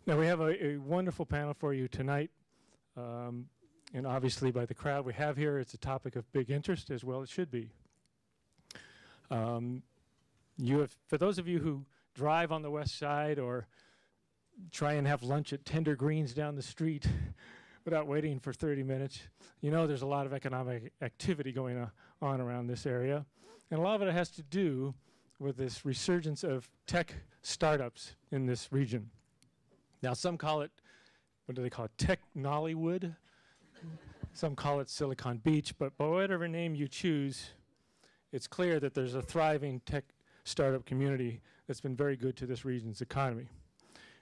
Now we have a wonderful panel for you tonight. And obviously by the crowd we have here, it's a topic of big interest, as well it should be. For those of you who drive on the west side or try and have lunch at Tender Greens down the street without waiting for 30 minutes, you know there's a lot of economic activity going on around this area. And a lot of it has to do with this resurgence of tech startups in this region. Now some call it, what do they call it, Tech-Nollywood? Some call it Silicon Beach, but by whatever name you choose, it's clear that there's a thriving tech startup community that's been very good to this region's economy.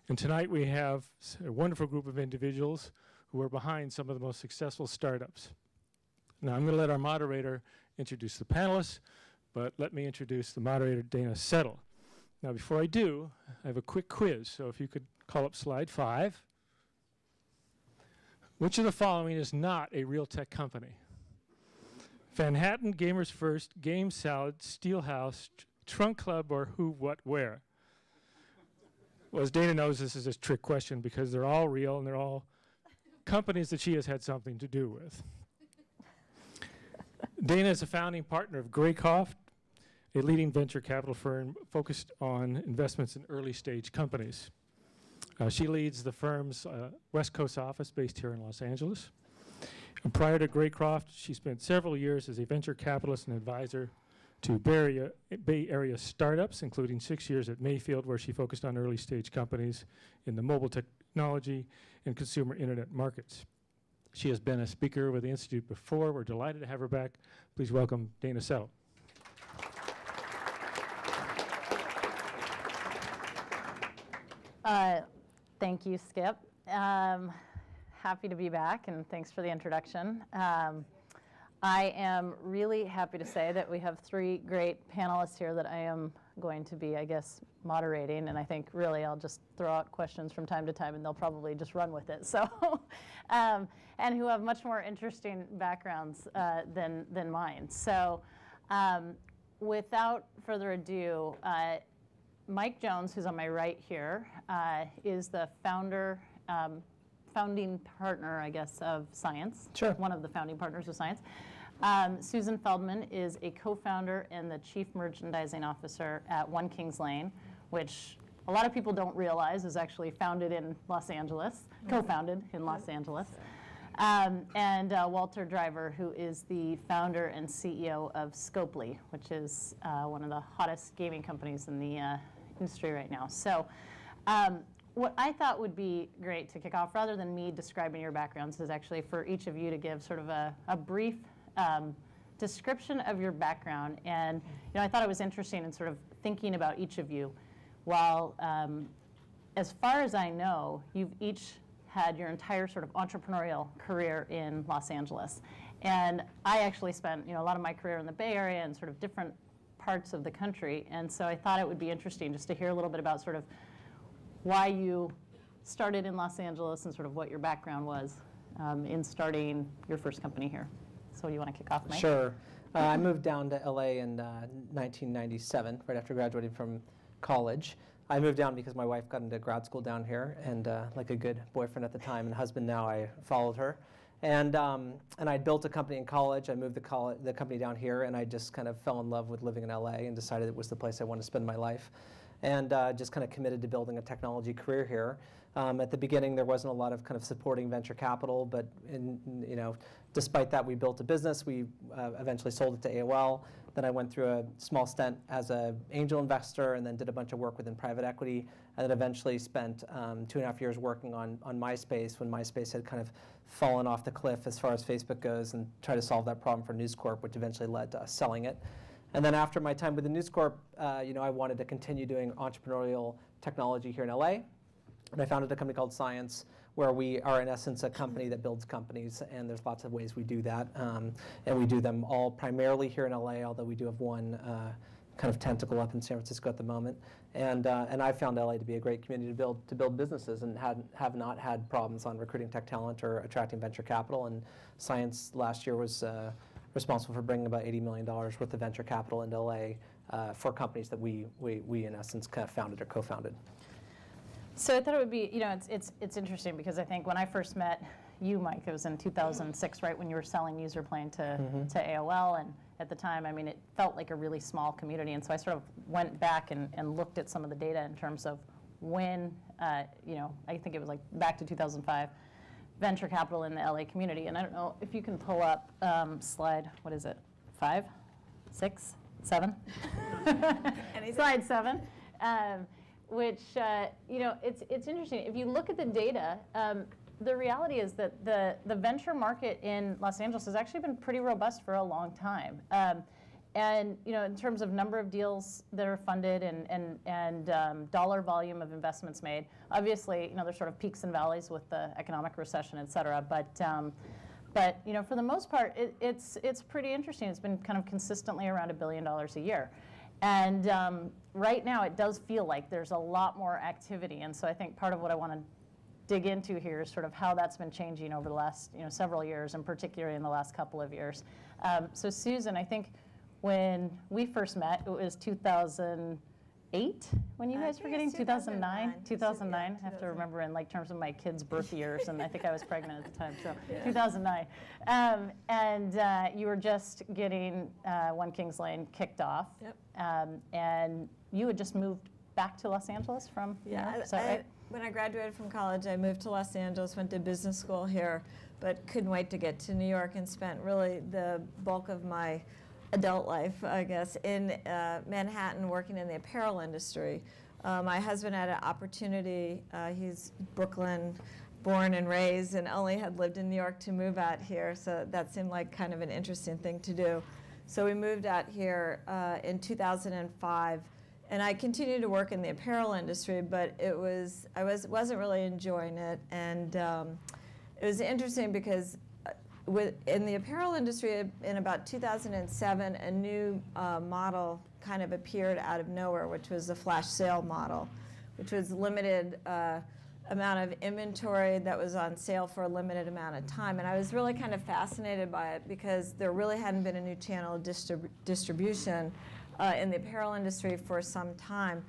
And tonight we have a wonderful group of individuals who are behind some of the most successful startups. Now I'm going to let our moderator introduce the panelists, but let me introduce the moderator, Dana Settle. Now before I do, I have a quick quiz, so if you could call up slide 5. Which of the following is not a real tech company? Manhattan, Gamers First, Game Salad, Steelhouse, Trunk Club, or Who, What, Where? Well, as Dana knows, this is a trick question because they're all real and they're all companies that she has had something to do with. Dana is a founding partner of Graycroft, a leading venture capital firm focused on investments in early stage companies. She leads the firm's West Coast office based here in Los Angeles. And prior to Graycroft, she spent several years as a venture capitalist and advisor to Bay Area startups, including 6 years at Mayfield, where she focused on early stage companies in the mobile technology and consumer internet markets. She has been a speaker with the Institute before. We're delighted to have her back. Please welcome Dana Settle. Thank you, Skip. Happy to be back, and thanks for the introduction. I am really happy to say that we have 3 great panelists here that I am going to be, I guess, moderating, and I think really I'll just throw out questions from time to time, and they'll probably just run with it. So, and who have much more interesting backgrounds than mine. So, without further ado, Mike Jones, who's on my right here, is the founding partner, I guess, of Science. Sure. One of the founding partners of Science. Susan Feldman is a co-founder and the chief merchandising officer at One Kings Lane, which a lot of people don't realize is actually founded in Los Angeles, co-founded in Los Angeles. And Walter Driver, who is the founder and CEO of Scopely, which is one of the hottest gaming companies in the industry right now. So what I thought would be great to kick off, rather than me describing your backgrounds, is actually for each of you to give sort of a brief description of your background. And I thought it was interesting in sort of thinking about each of you. While, as far as I know, you've each had your entire sort of entrepreneurial career in Los Angeles. And I actually spent a lot of my career in the Bay Area and sort of different parts of the country. And so I thought it would be interesting just to hear a little bit about sort of why you started in Los Angeles and sort of what your background was in starting your first company here. So do you want to kick off, Mike? Sure. I moved down to LA in 1997, right after graduating from college. I moved down because my wife got into grad school down here, and like a good boyfriend at the time and husband now, I followed her. And I built a company in college. I moved the company down here, and I just kind of fell in love with living in LA and decided it was the place I wanted to spend my life. And just kind of committed to building a technology career here. At the beginning, there wasn't a lot of kind of supporting venture capital, but despite that, we built a business. We eventually sold it to AOL. Then I went through a small stint as an angel investor, and then did a bunch of work within private equity, and then eventually spent 2.5 years working on MySpace when MySpace had kind of fallen off the cliff as far as Facebook goes, and tried to solve that problem for News Corp, which eventually led to us selling it. And then after my time with the News Corp, I wanted to continue doing entrepreneurial technology here in LA. And I founded a company called Science, where we are in essence a company that builds companies, and there's lots of ways we do that. And we do them all primarily here in LA, although we do have one kind of tentacle up in San Francisco at the moment. And I found LA to be a great community to build businesses, and have not had problems on recruiting tech talent or attracting venture capital. And Science last year was responsible for bringing about $80 million worth of venture capital into LA for companies that we in essence kind of founded or co-founded. So I thought it would be, it's interesting because I think when I first met you, Mike, it was in 2006, right, when you were selling Userplane to AOL, and at the time, I mean, it felt like a really small community, and so I sort of went back and looked at some of the data in terms of when, I think it was like back to 2005, venture capital in the LA community, and I don't know if you can pull up slide, what is it, 5, 6, 7? Slide 7. Which, it's interesting. If you look at the data, the reality is that the venture market in Los Angeles has actually been pretty robust for a long time. And in terms of number of deals that are funded and dollar volume of investments made, obviously, there's sort of peaks and valleys with the economic recession, et cetera. But for the most part, it's pretty interesting. It's been kind of consistently around $1 billion a year. And right now, it does feel like there's a lot more activity. And so I think part of what I want to dig into here is sort of how that's been changing over the last several years, and particularly in the last couple of years. So Susan, I think when we first met, it was 2008 when you guys were getting 2009. 2009. I have to remember in like terms of my kids' birth years, and I think I was pregnant at the time, so yeah. 2009. And you were just getting One Kings Lane kicked off. Yep. And you had just moved back to Los Angeles from New York, is that right? When I graduated from college, I moved to Los Angeles, went to business school here, but couldn't wait to get to New York, and spent really the bulk of my adult life, I guess, in Manhattan working in the apparel industry. My husband had an opportunity, he's Brooklyn born and raised, and only had lived in New York to move out here, so that seemed like kind of an interesting thing to do. So we moved out here in 2005. And I continued to work in the apparel industry, but I wasn't really enjoying it. And it was interesting because in the apparel industry, in about 2007, a new model kind of appeared out of nowhere, which was the flash sale model, which was limited amount of inventory that was on sale for a limited amount of time. And I was really kind of fascinated by it because there really hadn't been a new channel of distribution in the apparel industry for some time.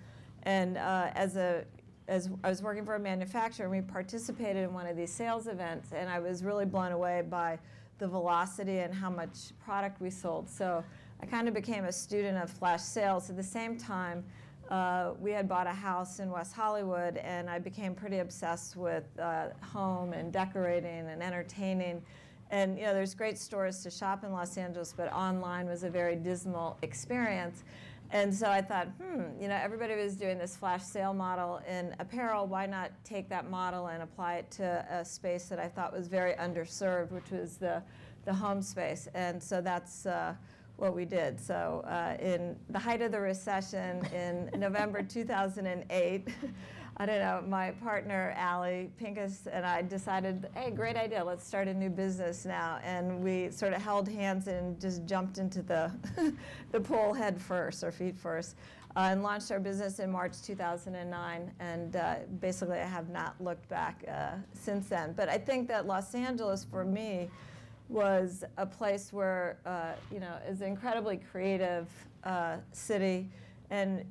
And as I was working for a manufacturer, we participated in one of these sales events, and I was really blown away by the velocity and how much product we sold. So I kind of became a student of flash sales. At the same time, we had bought a house in West Hollywood, and I became pretty obsessed with home and decorating and entertaining. And there's great stores to shop in Los Angeles, but online was a very dismal experience. And so I thought, everybody was doing this flash sale model in apparel. Why not take that model and apply it to a space that I thought was very underserved, which was the home space? And so that's what we did. So in the height of the recession in November 2008, I don't know, my partner, Allie Pincus, and I decided, hey, great idea, let's start a new business now. And we sort of held hands and just jumped into the pool head first, or feet first, and launched our business in March 2009. And basically, I have not looked back since then. But I think that Los Angeles, for me, was a place where, is an incredibly creative city. And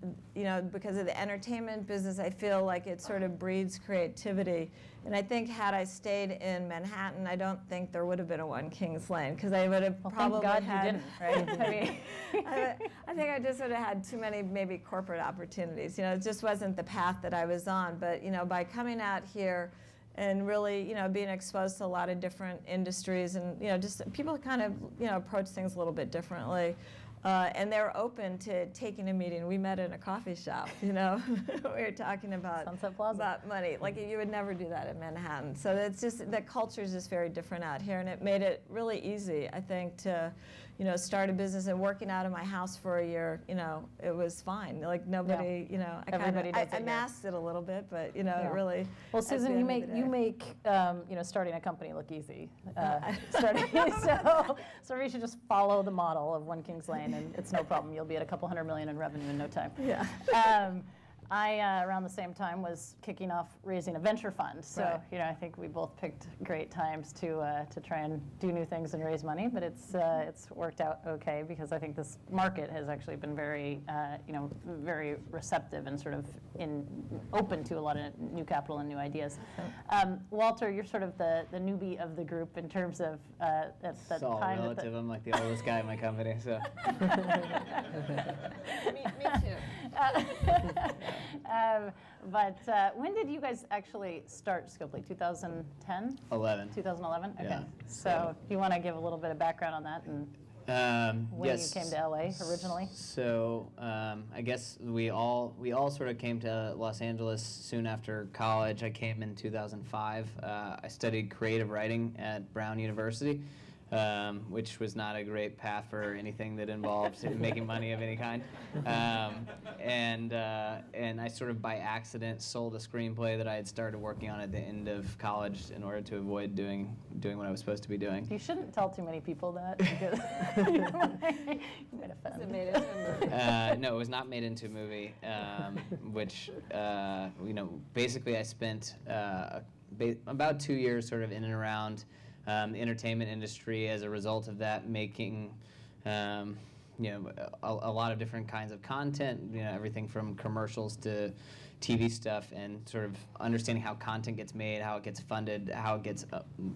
because of the entertainment business, I feel like it sort of breeds creativity. And I think had I stayed in Manhattan, I don't think there would have been a One Kings Lane, because I would have probably thank God had. You didn't, right? I mean, I think I just would have had too many maybe corporate opportunities. It just wasn't the path that I was on. But by coming out here and really being exposed to a lot of different industries, and just people kind of approach things a little bit differently. And they were open to taking a meeting. We met in a coffee shop, we were talking about money. Like, you would never do that in Manhattan. So it's just, the culture is just very different out here, and it made it really easy, I think, to start a business. And working out of my house for a year, it was fine. Like, nobody, I masked it a little bit, but it really. Well, Susan, you make starting a company look easy. So we should just follow the model of One Kings Lane, and it's no problem. You'll be at a couple $100 million in revenue in no time. Yeah. I, around the same time, was kicking off raising a venture fund. So, I think we both picked great times to try and do new things and raise money. But it's worked out okay because I think this market has actually been very, very receptive and sort of open to a lot of new capital and new ideas. Walter, you're sort of the newbie of the group in terms of at the all time. Relative. I'm like the oldest guy in my company, so. Me too. But when did you guys actually start Scopely? 2010? 11. 2011? Okay. Yeah. So do you want to give a little bit of background on that and when yes. you came to LA originally? So I guess we all sort of came to Los Angeles soon after college. I came in 2005. I studied creative writing at Brown University, which was not a great path for anything that involved making money of any kind. And I sort of by accident sold a screenplay that I had started working on at the end of college in order to avoid doing what I was supposed to be doing. You shouldn't tell too many people that because you might offend. Is it made into a movie? No, it was not made into a movie, which, basically I spent about 2 years sort of in and around the entertainment industry as a result of that, making a lot of different kinds of content, everything from commercials to TV stuff, and sort of understanding how content gets made, how it gets funded, how it gets,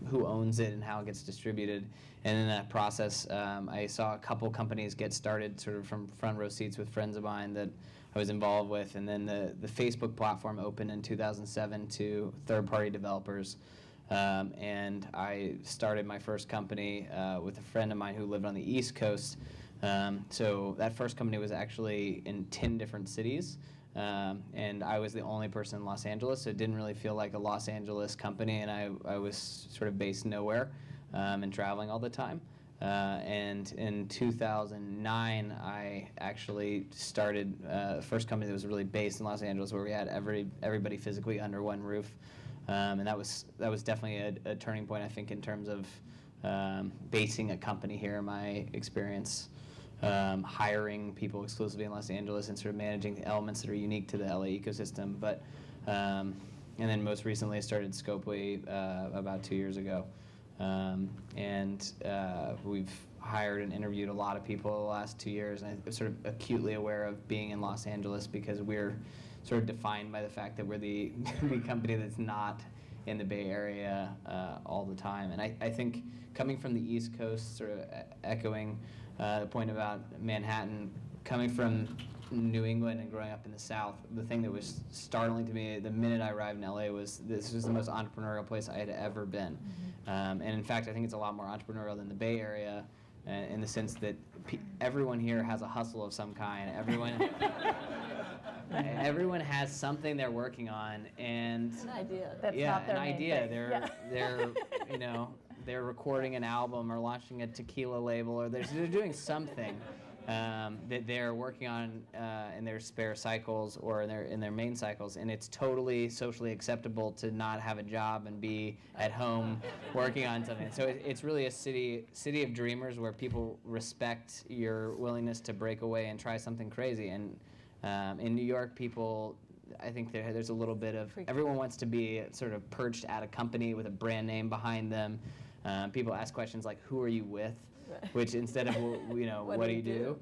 who owns it, and how it gets distributed. And in that process, I saw a couple companies get started sort of from front row seats with friends of mine that I was involved with, and then the Facebook platform opened in 2007 to third-party developers. And I started my first company with a friend of mine who lived on the East Coast. So that first company was actually in 10 different cities. And I was the only person in Los Angeles, so it didn't really feel like a Los Angeles company, and I was sort of based nowhere and traveling all the time. And in 2009, I actually started the first company that was really based in Los Angeles, where we had everybody physically under one roof. And that was definitely a turning point, I think, in terms of basing a company here. My experience hiring people exclusively in Los Angeles and sort of managing the elements that are unique to the LA ecosystem. But and then most recently, I started Scopely about 2 years ago, and we've hired and interviewed a lot of people the last 2 years. And I'm sort of acutely aware of being in Los Angeles because we're sort of defined by the fact that we're the company that's not in the Bay Area all the time. And I think coming from the East Coast, sort of echoing the point about Manhattan, coming from New England and growing up in the South, the thing that was startling to me the minute I arrived in LA was this was the most entrepreneurial place I had ever been. And in fact, I think it's a lot more entrepreneurial than the Bay Area in the sense that everyone here has a hustle of some kind. Everyone has something they're working on, and An idea. That's yeah, not their an main idea. thing. They're recording an album or launching a tequila label, or they're doing something that they're working on in their spare cycles or in their main cycles, and it's totally socially acceptable to not have a job and be at home working on something. So it's really a city of dreamers where people respect your willingness to break away and try something crazy. And in New York, people, I think there's a little bit of, everyone wants to be sort of perched at a company with a brand name behind them. People ask questions like, who are you with? Which instead of, what do you do?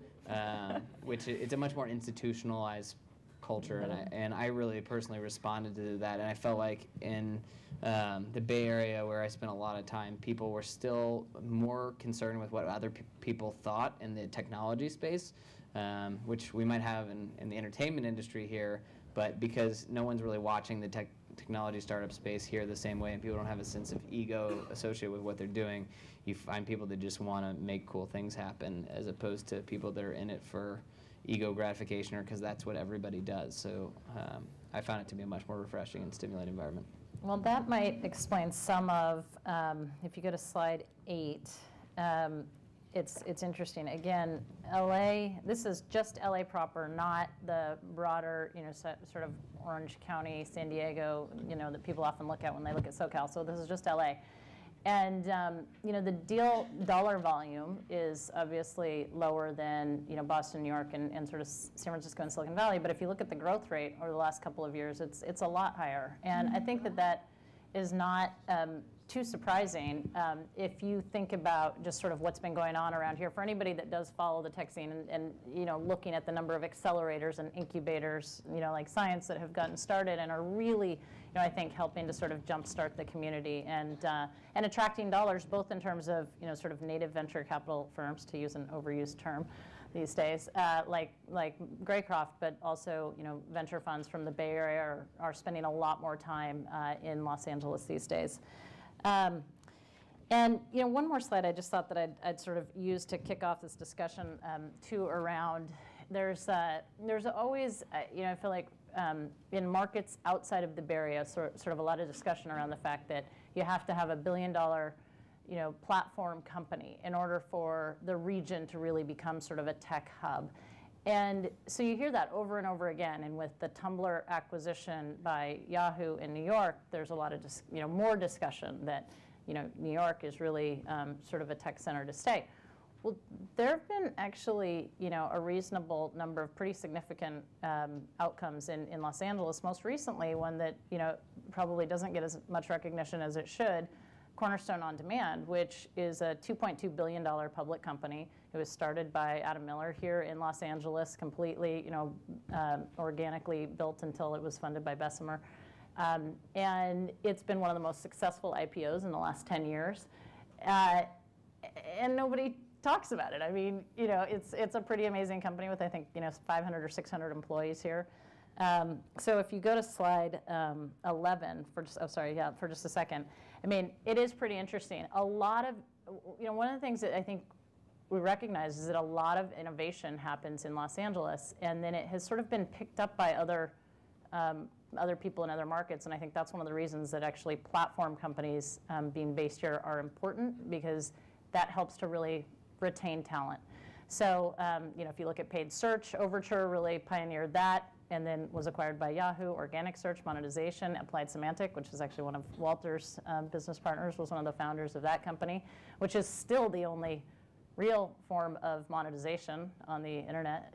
Which it's a much more institutionalized culture, and I really personally responded to that. And I felt like in the Bay Area, where I spent a lot of time, people were still more concerned with what other people thought in the technology space, which we might have in the entertainment industry here, but because no one's really watching the technology startup space here the same way, and people don't have a sense of ego associated with what they're doing, you find people that just want to make cool things happen, as opposed to people that are in it for ego gratification or because that's what everybody does. So I found it to be a much more refreshing and stimulating environment. Well, that might explain some of, if you go to slide 8, it's interesting. Again, LA, this is just LA proper, not the broader, sort of Orange County, San Diego, that people often look at when they look at SoCal. So this is just LA. And the deal dollar volume is obviously lower than Boston, New York, and sort of San Francisco and Silicon Valley. But if you look at the growth rate over the last couple of years, it's a lot higher. And I think that is not too surprising if you think about just sort of what's been going on around here. For anybody that does follow the tech scene and looking at the number of accelerators and incubators, like science that have gotten started and are really, I think, helping to sort of jumpstart the community and attracting dollars, both in terms of sort of native venture capital firms, to use an overused term these days, like Greycroft, but also venture funds from the Bay Area are spending a lot more time in Los Angeles these days. And one more slide I just thought that I'd sort of use to kick off this discussion too around. There's always I feel like in markets outside of the Bay Area, sort of a lot of discussion around the fact that you have to have $1 billion platform company in order for the region to really become sort of a tech hub. And so you hear that over and over again. And with the Tumblr acquisition by Yahoo in New York, there's a lot of more discussion that New York is really sort of a tech center to stay. Well, there have been actually a reasonable number of pretty significant outcomes in Los Angeles. Most recently, one that probably doesn't get as much recognition as it should, Cornerstone On Demand, which is a $2.2 billion public company. It was started by Adam Miller here in Los Angeles, completely organically built until it was funded by Bessemer. And it's been one of the most successful IPOs in the last 10 years. And nobody talks about it. I mean, it's a pretty amazing company with, I think, 500 or 600 employees here. So if you go to slide 11 for just a second, I mean, it is pretty interesting. A lot of, one of the things that I think we recognize is that a lot of innovation happens in Los Angeles, and then it has sort of been picked up by other people in other markets, and I think that's one of the reasons that actually platform companies being based here are important, because that helps to really retain talent. So, if you look at paid search, Overture really pioneered that, and then was acquired by Yahoo. Organic search, monetization, Applied Semantic, which is actually one of Walter's business partners, was one of the founders of that company, which is still the only real form of monetization on the internet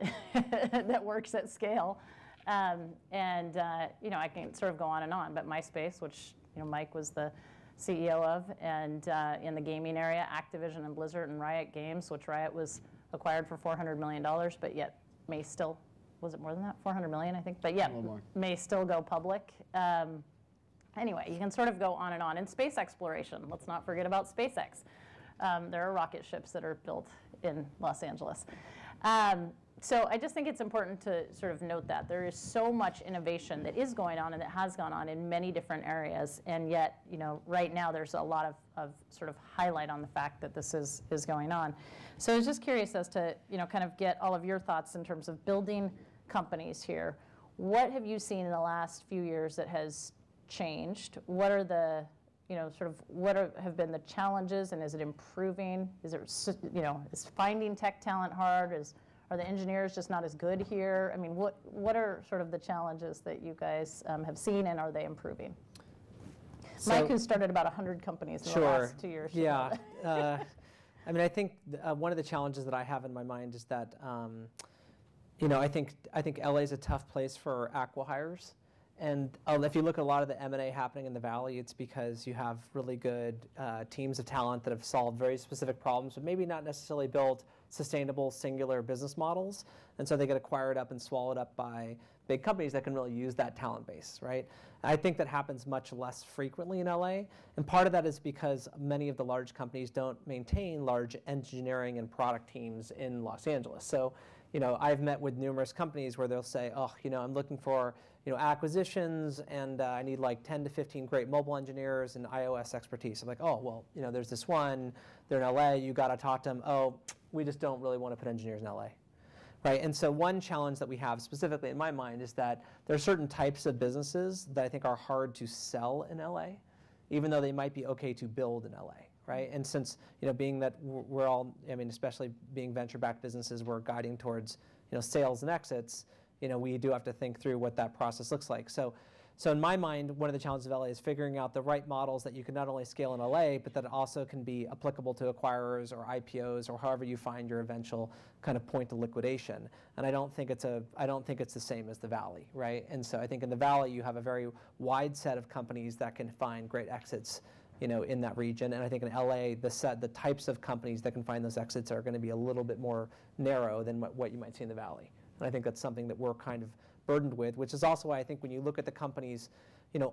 that works at scale. I can sort of go on, but MySpace, which Mike was the CEO of, and in the gaming area, Activision and Blizzard and Riot Games, which Riot was acquired for $400 million, but yet may still, was it more than that? 400 million, I think, but yeah, may still go public. Anyway, you can sort of go on. And space exploration, let's not forget about SpaceX. There are rocket ships that are built in Los Angeles. So I just think it's important to sort of note that there is so much innovation that is going on and that has gone on in many different areas, and yet, right now there's a lot of sort of highlight on the fact that this is going on. So I was just curious as to, kind of get all of your thoughts in terms of building companies here. What have you seen in the last few years that has changed? What are the, have been the challenges, and is it improving? Is it, is finding tech talent hard? Are the engineers just not as good here? I mean, what are sort of the challenges that you guys have seen, and are they improving? So, Mike, who started about 100 companies in the last 2 years. Yeah. I mean, I think one of the challenges that I have in my mind is that, I think LA is a tough place for acqui-hires. And if you look at a lot of the M&A happening in the Valley, it's because you have really good teams of talent that have solved very specific problems, but maybe not necessarily built sustainable, singular business models. And so they get acquired up and swallowed up by big companies that can really use that talent base, right? I think that happens much less frequently in LA. And part of that is because many of the large companies don't maintain large engineering and product teams in Los Angeles. So, I've met with numerous companies where they'll say, oh, I'm looking for, acquisitions, and I need like 10 to 15 great mobile engineers and iOS expertise. I'm like, oh, well, there's this one, they're in LA, you got to talk to them. Oh, we just don't really want to put engineers in LA. Right? And so one challenge that we have specifically in my mind is that there are certain types of businesses that I think are hard to sell in LA, even though they might be okay to build in LA. Right? And since, being that we're all, especially being venture-backed businesses, we're guiding towards, sales and exits, we do have to think through what that process looks like. So So in my mind, one of the challenges of LA is figuring out the right models that you can not only scale in LA, but that also can be applicable to acquirers or IPOs or however you find your eventual kind of point of liquidation. And I don't think it's the same as the Valley, right? And so I think in the Valley you have a very wide set of companies that can find great exits, in that region. And I think in LA, the types of companies that can find those exits are going to be a little bit more narrow than what you might see in the Valley. And I think that's something that we're kind of burdened with, which is also why I think when you look at the companies,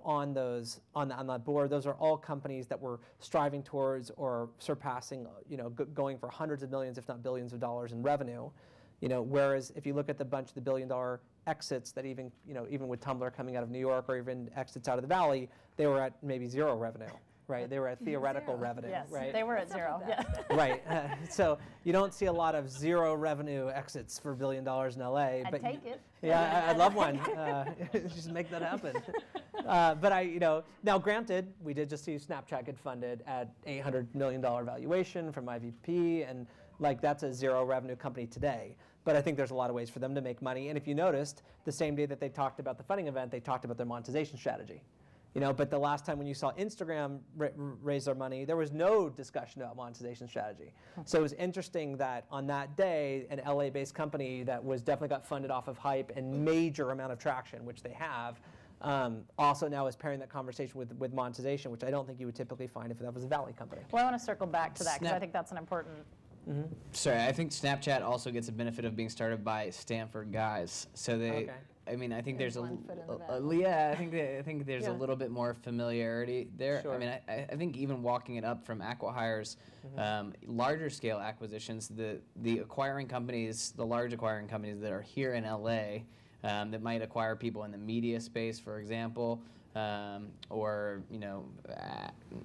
on that board, those are all companies that we're striving towards or surpassing, going for hundreds of millions, if not billions of dollars in revenue. Whereas if you look at the bunch of the billion-dollar exits that even with Tumblr coming out of New York or even exits out of the Valley, they were at maybe zero revenue. Right, they were at theoretical revenue. Yes, right? They were at zero. Yeah. Right, so you don't see a lot of zero revenue exits for $1 billion in LA. I'd take it. Yeah, I'd love one. Just make that happen. But now granted, we did just see Snapchat get funded at $800 million valuation from IVP, and that's a zero revenue company today. But I think there's a lot of ways for them to make money. And if you noticed, the same day that they talked about the funding event, they talked about their monetization strategy. But the last time when you saw Instagram raise their money, there was no discussion about monetization strategy. So it was interesting that on that day, an LA-based company that was definitely got funded off of hype and major amount of traction, which they have, also now is pairing that conversation with monetization, which I don't think you would typically find if that was a Valley company. Well, I want to circle back to that because I think that's an important. Sorry, I think Snapchat also gets a benefit of being started by Stanford guys. So they. Okay. I mean, I think there's one foot in the back. I think there's a little bit more familiarity there. Sure. I mean, I think even walking it up from acqui-hires, larger scale acquisitions, the acquiring companies, the large acquiring companies that are here in LA, that might acquire people in the media space, for example, or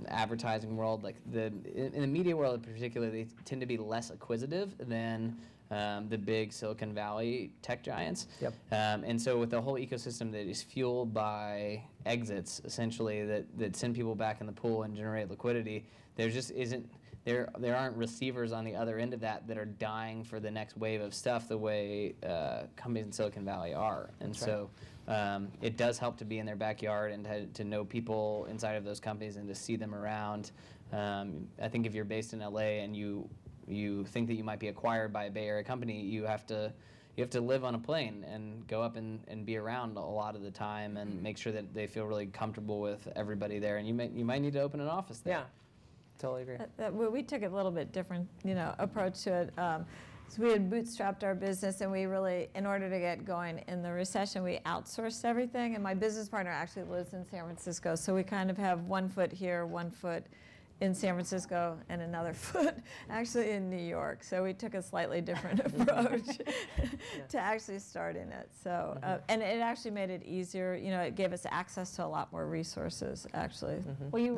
advertising world. In the media world in particular, they tend to be less acquisitive than the big Silicon Valley tech giants. Yep. And so with the whole ecosystem that is fueled by exits, essentially, that send people back in the pool and generate liquidity, there just isn't, there aren't receivers on the other end of that are dying for the next wave of stuff the way companies in Silicon Valley are. And That's so it does help to be in their backyard and to know people inside of those companies and to see them around. I think if you're based in LA and you think that you might be acquired by a Bay Area company, you have to live on a plane and go up and be around a lot of the time and make sure that they feel really comfortable with everybody there. And you might need to open an office there. Yeah, totally agree. We took a little bit different, approach to it. So we had bootstrapped our business, and we really, in order to get going in the recession, we outsourced everything. And my business partner actually lives in San Francisco, so we kind of have one foot here, one foot in San Francisco, and another foot actually in New York. So we took a slightly different approach to actually starting it. So, and it actually made it easier. It gave us access to a lot more resources, actually. Well, you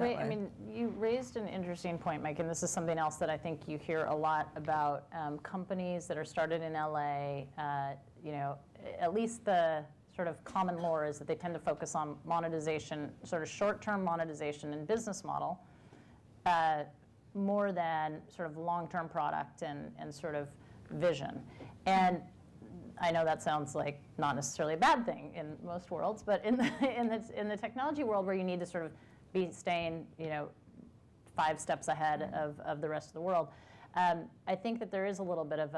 raised an interesting point, Mike, and this is something else that I think you hear a lot about companies that are started in LA. At least the sort of common lore is that they tend to focus on monetization, sort of short-term monetization and business model, more than sort of long-term product and sort of vision. And I know that sounds like not necessarily a bad thing in most worlds, but in the technology world where you need to sort of be staying 5 steps ahead of the rest of the world, I think that there is a little bit of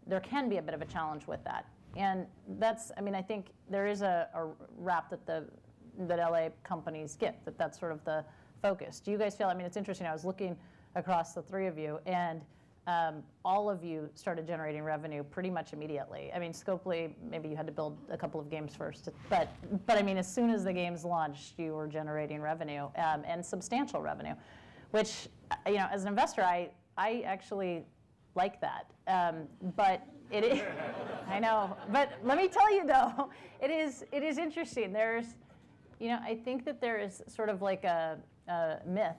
there can be a bit of a challenge with that. And I think there is a rap that LA companies get, that's sort of the focus. Do you guys feel, it's interesting, I was looking across the three of you, and all of you started generating revenue pretty much immediately. Scopely, maybe you had to build a couple of games first, but as soon as the games launched, you were generating revenue, and substantial revenue, which, as an investor, I actually like that. But it is, I know, but let me tell you though, it is interesting. There's, I think that there is sort of like a myth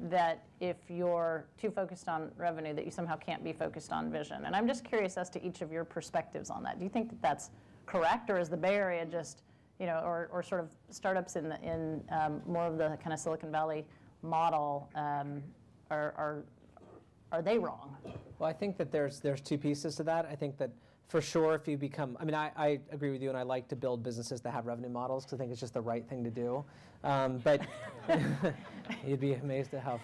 that if you're too focused on revenue, that you somehow can't be focused on vision. And I'm just curious as to each of your perspectives on that. Do you think that that's correct, or is the Bay Area just, or sort of startups in more of the kind of Silicon Valley model, are they wrong? Well, I think that there's 2 pieces to that. I think that for sure, if you become, I mean, I agree with you, and I like to build businesses that have revenue models because I think it's just the right thing to do. But you'd be amazed at how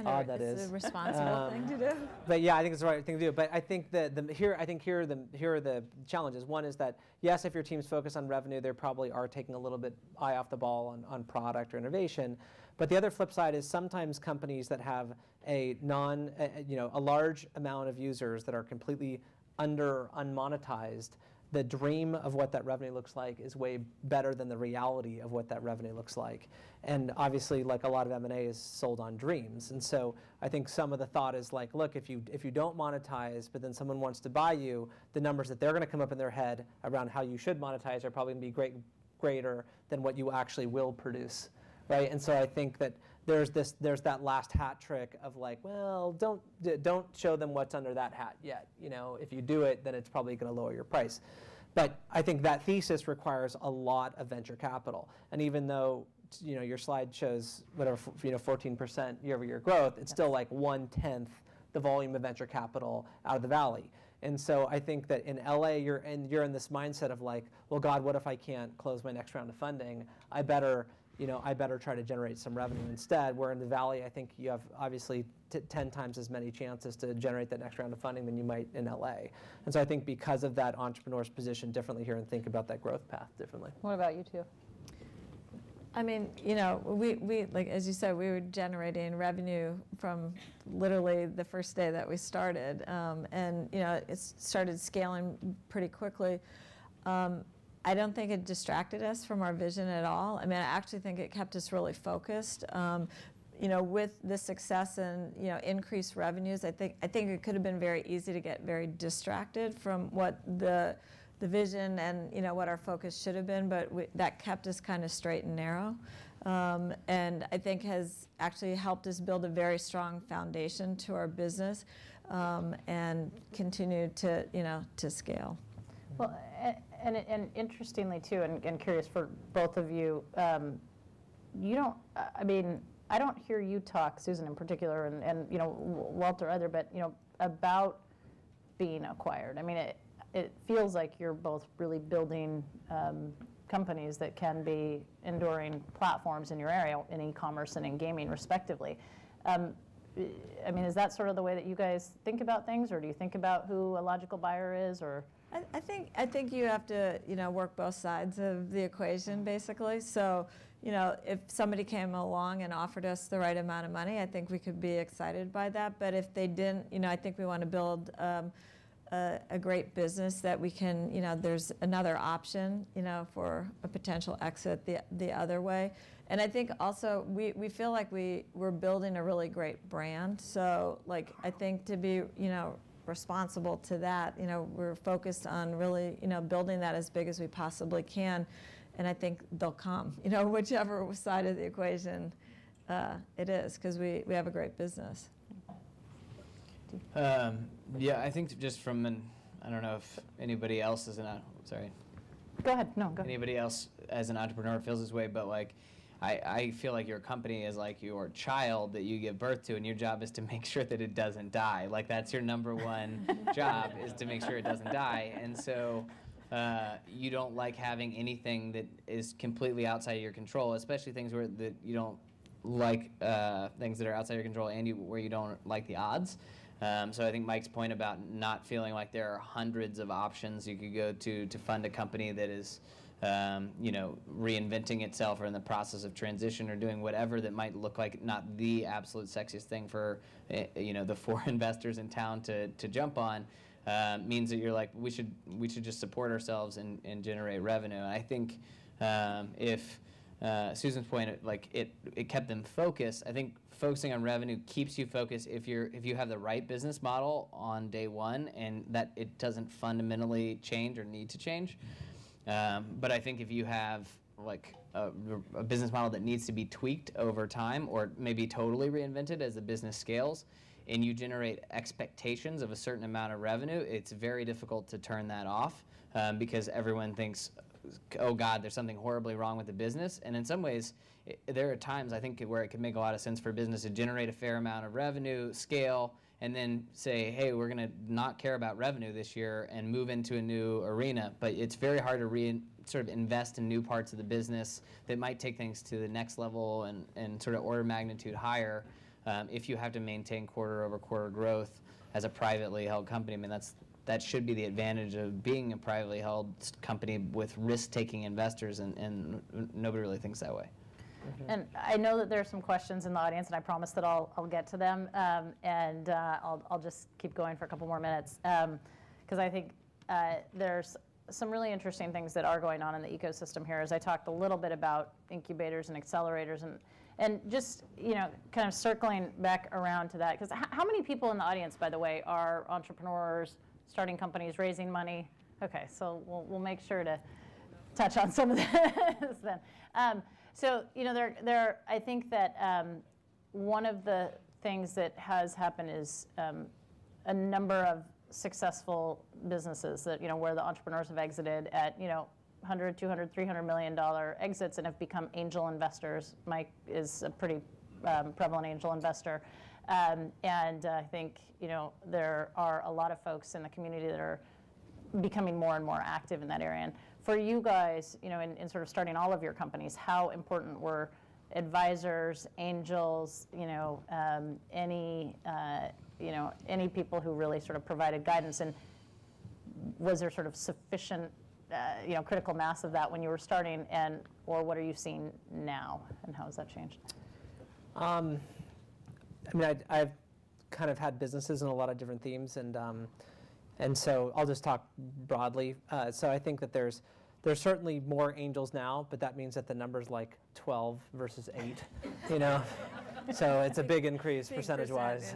odd that is. It's a responsible thing to do. But yeah, I think it's the right thing to do. But I think that here are the challenges. One is that yes, if your team's focused on revenue, they probably are taking a little bit eye off the ball on product or innovation. But the other flip side is sometimes companies that have a large amount of users that are completely unmonetized, the dream of what that revenue looks like is way better than the reality of what that revenue looks like. And obviously, like a lot of M&A is sold on dreams. And so I think some of the thought is like, look, if you don't monetize, but then someone wants to buy you, the numbers that they're going to come up in their head around how you should monetize are probably going to be greater than what you actually will produce, right? And so I think that there's that last hat trick of like, well, don't show them what's under that hat yet. If you do it, then it's probably going to lower your price. But I think that thesis requires a lot of venture capital. And even though your slide shows whatever 14% year-over-year growth, it's still like 1/10 the volume of venture capital out of the valley. And so I think that in LA, you're in this mindset of like, well, God, what if I can't close my next round of funding? I better try to generate some revenue instead. Where in the Valley, I think you have obviously 10 times as many chances to generate that next round of funding than you might in LA. And so I think because of that, entrepreneurs position differently here and think about that growth path differently. What about you two? I mean, we like, as you said, we were generating revenue from literally the first day that we started. And it started scaling pretty quickly. I don't think it distracted us from our vision at all. I mean, I actually think it kept us really focused. With the success and increased revenues, I think it could have been very easy to get very distracted from what the vision and what our focus should have been. But that kept us kind of straight and narrow, and I think has actually helped us build a very strong foundation to our business, and continue to scale. Well, and interestingly too, and curious for both of you, you don't. I mean, I don't hear you talk, Susan in particular, and Walter other, but about being acquired. I mean, it feels like you're both really building companies that can be enduring platforms in your area, in e-commerce and in gaming, respectively. I mean, is that sort of the way that you guys think about things, or do you think about who a logical buyer is, or? I think you have to work both sides of the equation, basically. So if somebody came along and offered us the right amount of money, I think we could be excited by that. But if they didn't, I think we want to build a great business that we can, there's another option, for a potential exit the other way. And I think also we feel like we're building a really great brand. So like I think to be, responsible to that, we're focused on really, building that as big as we possibly can. And I think they'll come, whichever side of the equation it is, because we have a great business. Yeah, I think just from I don't know if anybody else is sorry. Go ahead. No, go ahead. Anybody else as an entrepreneur feels this way, but like, I feel like your company is like your child that you give birth to, and your job is to make sure that it doesn't die. Like that's your number one job, is to make sure it doesn't die. And so you don't like having anything that is completely outside of your control, especially things that you don't like, things that are outside your control, and where you don't like the odds. So I think Mike's point about not feeling like there are hundreds of options you could go to fund a company that is reinventing itself or in the process of transition or doing whatever that might look like not the absolute sexiest thing for the 4 investors in town to jump on, means that you're like, we should just support ourselves and generate revenue. And I think if Susan's point, like it kept them focused. I think focusing on revenue keeps you focused if you have the right business model on day one and that it doesn't fundamentally change or need to change. But I think if you have like a business model that needs to be tweaked over time or maybe totally reinvented as the business scales, and you generate expectations of a certain amount of revenue, it's very difficult to turn that off because everyone thinks, oh God, there's something horribly wrong with the business. And in some ways, there are times I think where it could make a lot of sense for a business to generate a fair amount of revenue, scale, and then say, hey, we're going to not care about revenue this year and move into a new arena. But it's very hard to sort of invest in new parts of the business that might take things to the next level and sort of order of magnitude higher if you have to maintain quarter-over-quarter growth as a privately held company. I mean, that should be the advantage of being a privately held company with risk-taking investors, and nobody really thinks that way. And I know that there are some questions in the audience, and I promise that I'll get to them, and I'll just keep going for a couple more minutes, because I think there's some really interesting things that are going on in the ecosystem here. As I talked a little bit about incubators and accelerators, and just kind of circling back around to that, because how many people in the audience, by the way, are entrepreneurs, starting companies, raising money? Okay, so we'll make sure to touch on some of this then. So I think that one of the things that has happened is a number of successful businesses that where the entrepreneurs have exited at $100, $200, $300 million exits and have become angel investors. Mike is a pretty prevalent angel investor, and I think there are a lot of folks in the community that are becoming more and more active in that area. And for you guys, in sort of starting all of your companies, how important were advisors, angels, any people who really sort of provided guidance, and was there sort of sufficient, critical mass of that when you were starting, or what are you seeing now, and how has that changed? I mean, I've kind of had businesses in a lot of different themes, and so I'll just talk broadly. So I think that there's certainly more angels now, but that means that the number's like 12 versus 8, So it's a big increase percentage-wise.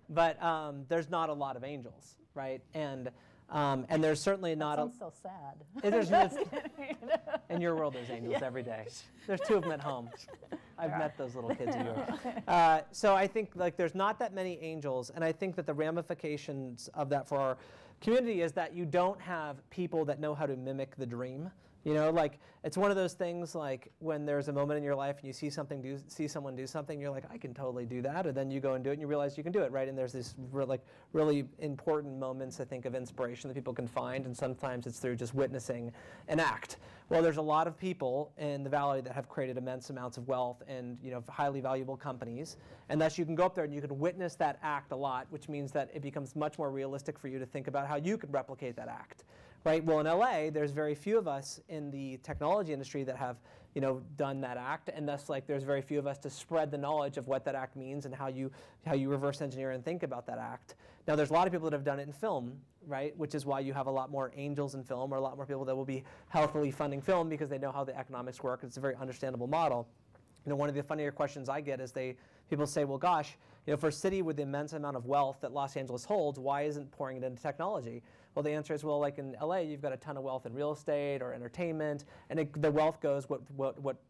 But there's not a lot of angels, right? And there's certainly not. That sounds so sad. There's in your world, there's angels every day. There's 2 of them at home. I've met those little kids in Europe. So I think there's not that many angels, and I think that the ramifications of that for our community is that you don't have people that know how to mimic the dream. It's one of those things like when there's a moment in your life and you see someone do something, you're like, I can totally do that, and then you go and do it, and you realize you can do it, right? And there's these really important moments, I think, of inspiration that people can find, and sometimes it's through just witnessing an act. Well, there's a lot of people in the Valley that have created immense amounts of wealth and highly valuable companies, and thus you can go up there and you can witness that act a lot, which means that it becomes much more realistic for you to think about how you could replicate that act. Right? Well, in LA, there's very few of us in the technology industry that have, done that act, and thus, there's very few of us to spread the knowledge of what that act means and how you reverse engineer and think about that act. Now, there's a lot of people that have done it in film, right? Which is why you have a lot more angels in film, or a lot more people that will be healthily funding film because they know how the economics work. It's a very understandable model. One of the funnier questions I get is people say, well, gosh, for a city with the immense amount of wealth that Los Angeles holds, why isn't pouring it into technology? Well, the answer is, well, like in LA, you've got a ton of wealth in real estate or entertainment, and the wealth goes what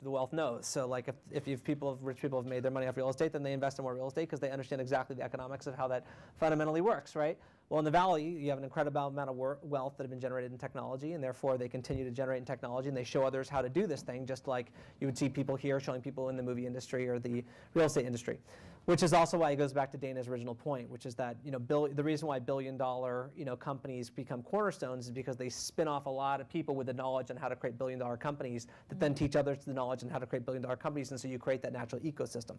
the wealth knows. So like if rich people have made their money off real estate, then they invest in more real estate because they understand exactly the economics of how that fundamentally works, right? Well, in the Valley, you have an incredible amount of wealth that have been generated in technology, and therefore they continue to generate in technology, and they show others how to do this thing, just like you would see people here showing people in the movie industry or the real estate industry. Which is also why it goes back to Dana's original point, which is that the reason why billion-dollar companies become cornerstones is because they spin off a lot of people with the knowledge on how to create billion-dollar companies that then teach others the knowledge on how to create billion-dollar companies, and so you create that natural ecosystem.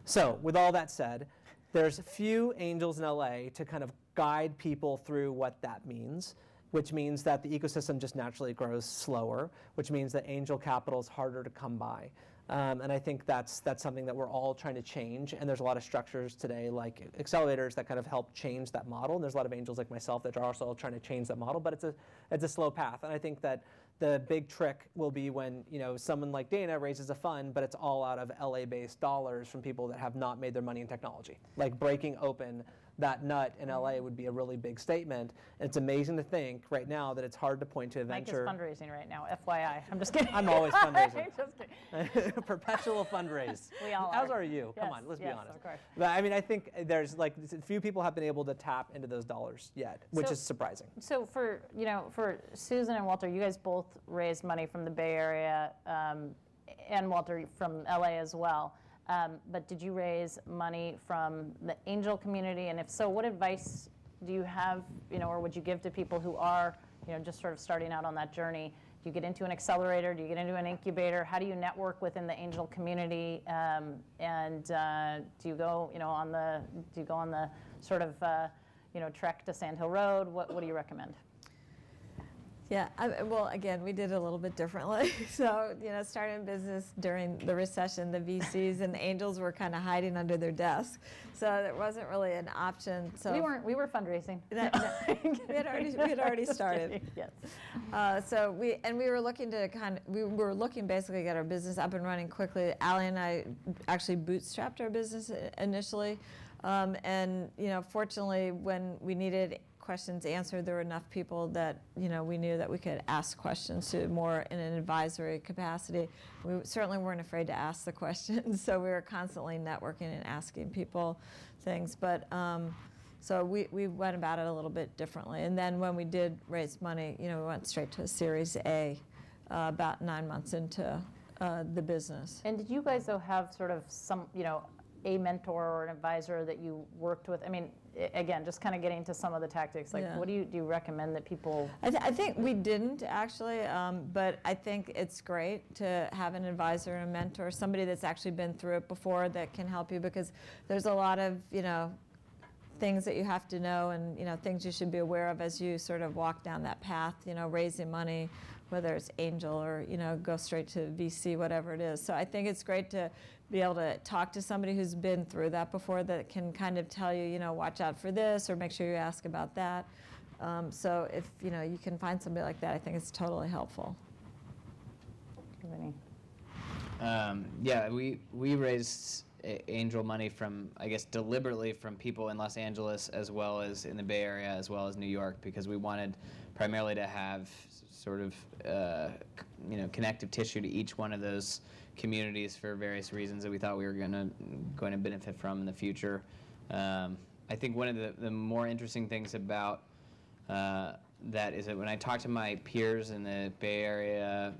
So with all that said, there's few angels in LA to kind of guide people through what that means, which means that the ecosystem just naturally grows slower, which means that angel capital is harder to come by. And I think that's something that we're all trying to change. And there's a lot of structures today, like accelerators, that kind of help change that model. And there's a lot of angels like myself that are also trying to change that model. But it's a slow path. And I think that the big trick will be when someone like Dana raises a fund, but it's all out of LA-based dollars from people that have not made their money in technology. Like breaking open that nut in LA would be a really big statement. And it's amazing to think right now that it's hard to point to a venture. Mike is fundraising right now, FYI. I'm just kidding. I'm always fundraising. Just kidding. Perpetual fundraise. We all As are. are you. Yes, Come on, let's be honest. Of course. But I mean, I think there's few people have been able to tap into those dollars yet, which is surprising. So for Susan and Walter, you guys both raised money from the Bay Area, and Walter from LA as well. But did you raise money from the angel community? And if so, what advice do you have, or would you give to people who are, just sort of starting out on that journey? Do you get into an accelerator? Do you get into an incubator? How do you network within the angel community? And do you go, on the sort of, trek to Sand Hill Road? What do you recommend? Yeah, well, again, we did a little bit differently. So, starting a business during the recession, the VCs and the angels were kind of hiding under their desk. So there wasn't really an option. So we were fundraising. We had already started. Yes. So we were looking to basically get our business up and running quickly. Allie and I actually bootstrapped our business initially. And, fortunately, when we needed questions answered, there were enough people that we knew that we could ask questions to more in an advisory capacity. We certainly weren't afraid to ask the questions, so we were constantly networking and asking people things. But so we went about it a little bit differently. And then when we did raise money, we went straight to a Series A about 9 months into the business. And did you guys though have sort of some a mentor or an advisor that you worked with? I mean, again, just kind of getting to some of the tactics, like what do you recommend that people? I think we didn't actually, but I think it's great to have an advisor and a mentor, somebody that's actually been through it before that can help you, because there's a lot of, things that you have to know and, things you should be aware of as you sort of walk down that path, raising money, whether it's angel or, go straight to VC, whatever it is. So I think it's great to be able to talk to somebody who's been through that before, that can kind of tell you, watch out for this, or make sure you ask about that. So if, you can find somebody like that, I think it's totally helpful. Yeah, we raised angel money from, I guess, deliberately from people in Los Angeles as well as in the Bay Area as well as New York, because we wanted primarily to have sort of connective tissue to each one of those communities for various reasons that we thought we were going to benefit from in the future. I think one of the more interesting things about that is that when I talk to my peers in the Bay Area,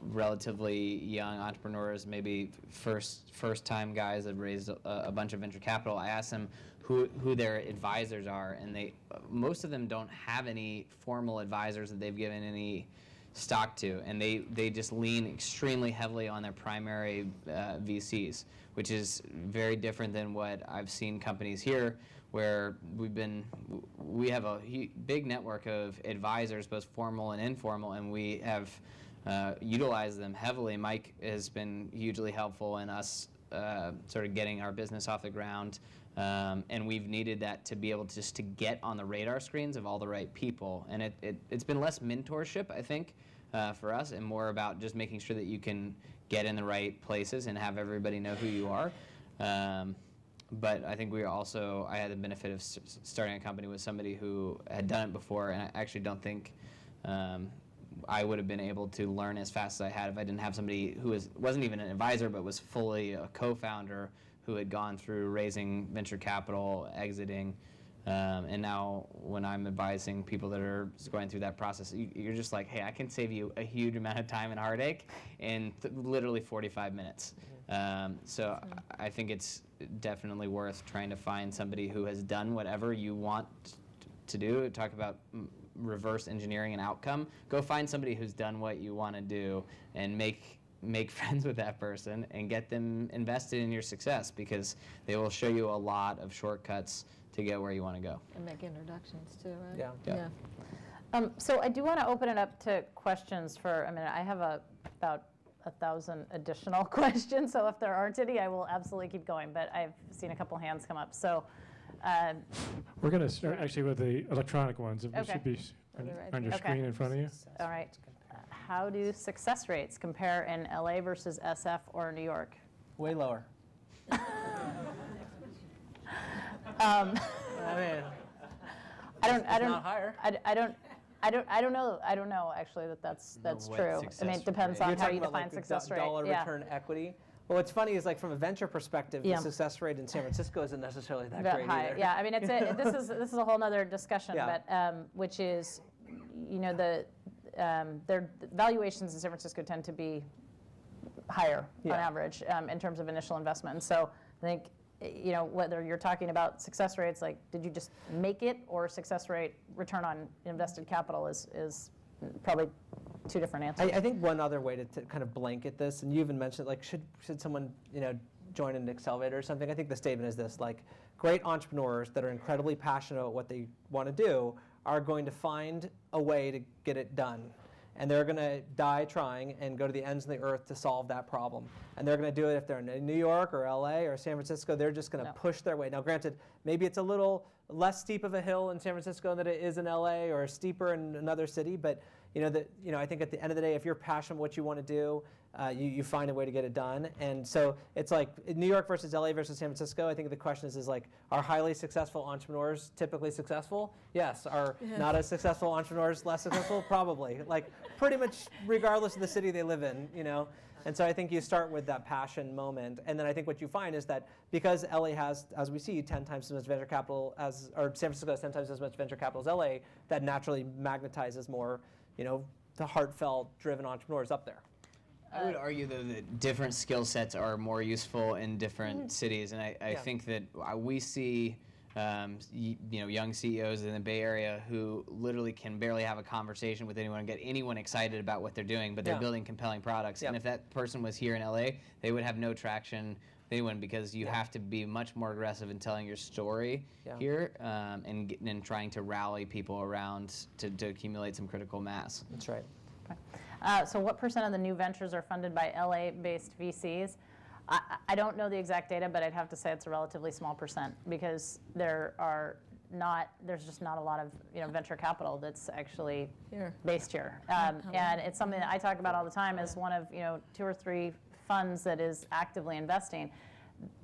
relatively young entrepreneurs, maybe first-time guys that raised a bunch of venture capital, I ask them who their advisors are, and most of them don't have any formal advisors that they've given any stock to, and they just lean extremely heavily on their primary VCs, which is very different than what I've seen companies here, where we have a big network of advisors, both formal and informal, and we have utilized them heavily. Mike has been hugely helpful in us sort of getting our business off the ground, and we've needed that to be able to get on the radar screens of all the right people. And it's been less mentorship, I think, for us, and more about just making sure that you can get in the right places and have everybody know who you are. But I think I had the benefit of starting a company with somebody who had done it before, and I actually don't think I would have been able to learn as fast as I had if I didn't have somebody who wasn't even an advisor but was fully a co-founder who had gone through raising venture capital, exiting, and now when I'm advising people that are going through that process, you're just like, hey, I can save you a huge amount of time and heartache in literally 45 minutes. So I think it's definitely worth trying to find somebody who has done whatever you want to do. Talk about reverse engineering an outcome. Go find somebody who's done what you want to do and make friends with that person and get them invested in your success, because they will show you a lot of shortcuts to get where you want to go. And make introductions too, right? Yeah. So I do want to open it up to questions for a minute. I have about 1,000 additional questions, so if there aren't any, I will absolutely keep going, but I've seen a couple hands come up. So we're going to start actually with the electronic ones. It should be on your screen in front of you. All right. How do success rates compare in LA versus SF or New York? Way lower. I mean, don't. Not higher. I don't know actually that's true. I mean, it depends on how you define like success rate. Dollar return equity. Well, what's funny is, like, from a venture perspective, the success rate in San Francisco isn't necessarily that great high. either. Yeah, I mean, this is a whole nother discussion, but which is, their valuations in San Francisco tend to be higher on average in terms of initial investment. And so I think, whether you're talking about success rates, like did you just make it, or success rate return on invested capital is probably two different answers. I think one other way to kind of blanket this, and you even mentioned, like, should someone join an accelerator or something? I think the statement is this: like, great entrepreneurs that are incredibly passionate about what they want to do are going to find a way to get it done. And they're going to die trying and go to the ends of the earth to solve that problem. And they're going to do it if they're in New York or LA or San Francisco. They're just going to push their way. Now, granted, maybe it's a little less steep of a hill in San Francisco than it is in LA, or steeper in another city. But I think at the end of the day, if you're passionate about what you want to do, you find a way to get it done. And so it's like New York versus LA versus San Francisco. I think the question is like, are highly successful entrepreneurs typically successful? Yes. Are not as successful entrepreneurs less successful? Probably. Like, pretty much regardless of the city they live in, And so I think you start with that passion moment. And then I think what you find is that because LA has, as we see, 10 times as much venture capital or San Francisco has 10 times as much venture capital as LA, that naturally magnetizes more, the heartfelt, driven entrepreneurs up there. I would argue, though, that different skill sets are more useful in different cities, and I think that we see young CEOs in the Bay Area who literally can barely have a conversation with anyone and get anyone excited about what they're doing, but they're building compelling products. And if that person was here in LA, they would have no traction with anyone, because you have to be much more aggressive in telling your story here and trying to rally people around to accumulate some critical mass. That's right. So what % of the new ventures are funded by LA-based VCs? I don't know the exact data, but I'd have to say it's a relatively small %, because there's just not a lot of venture capital that's actually based here. And it's something that I talk about all the time as one of 2 or 3 funds that is actively investing.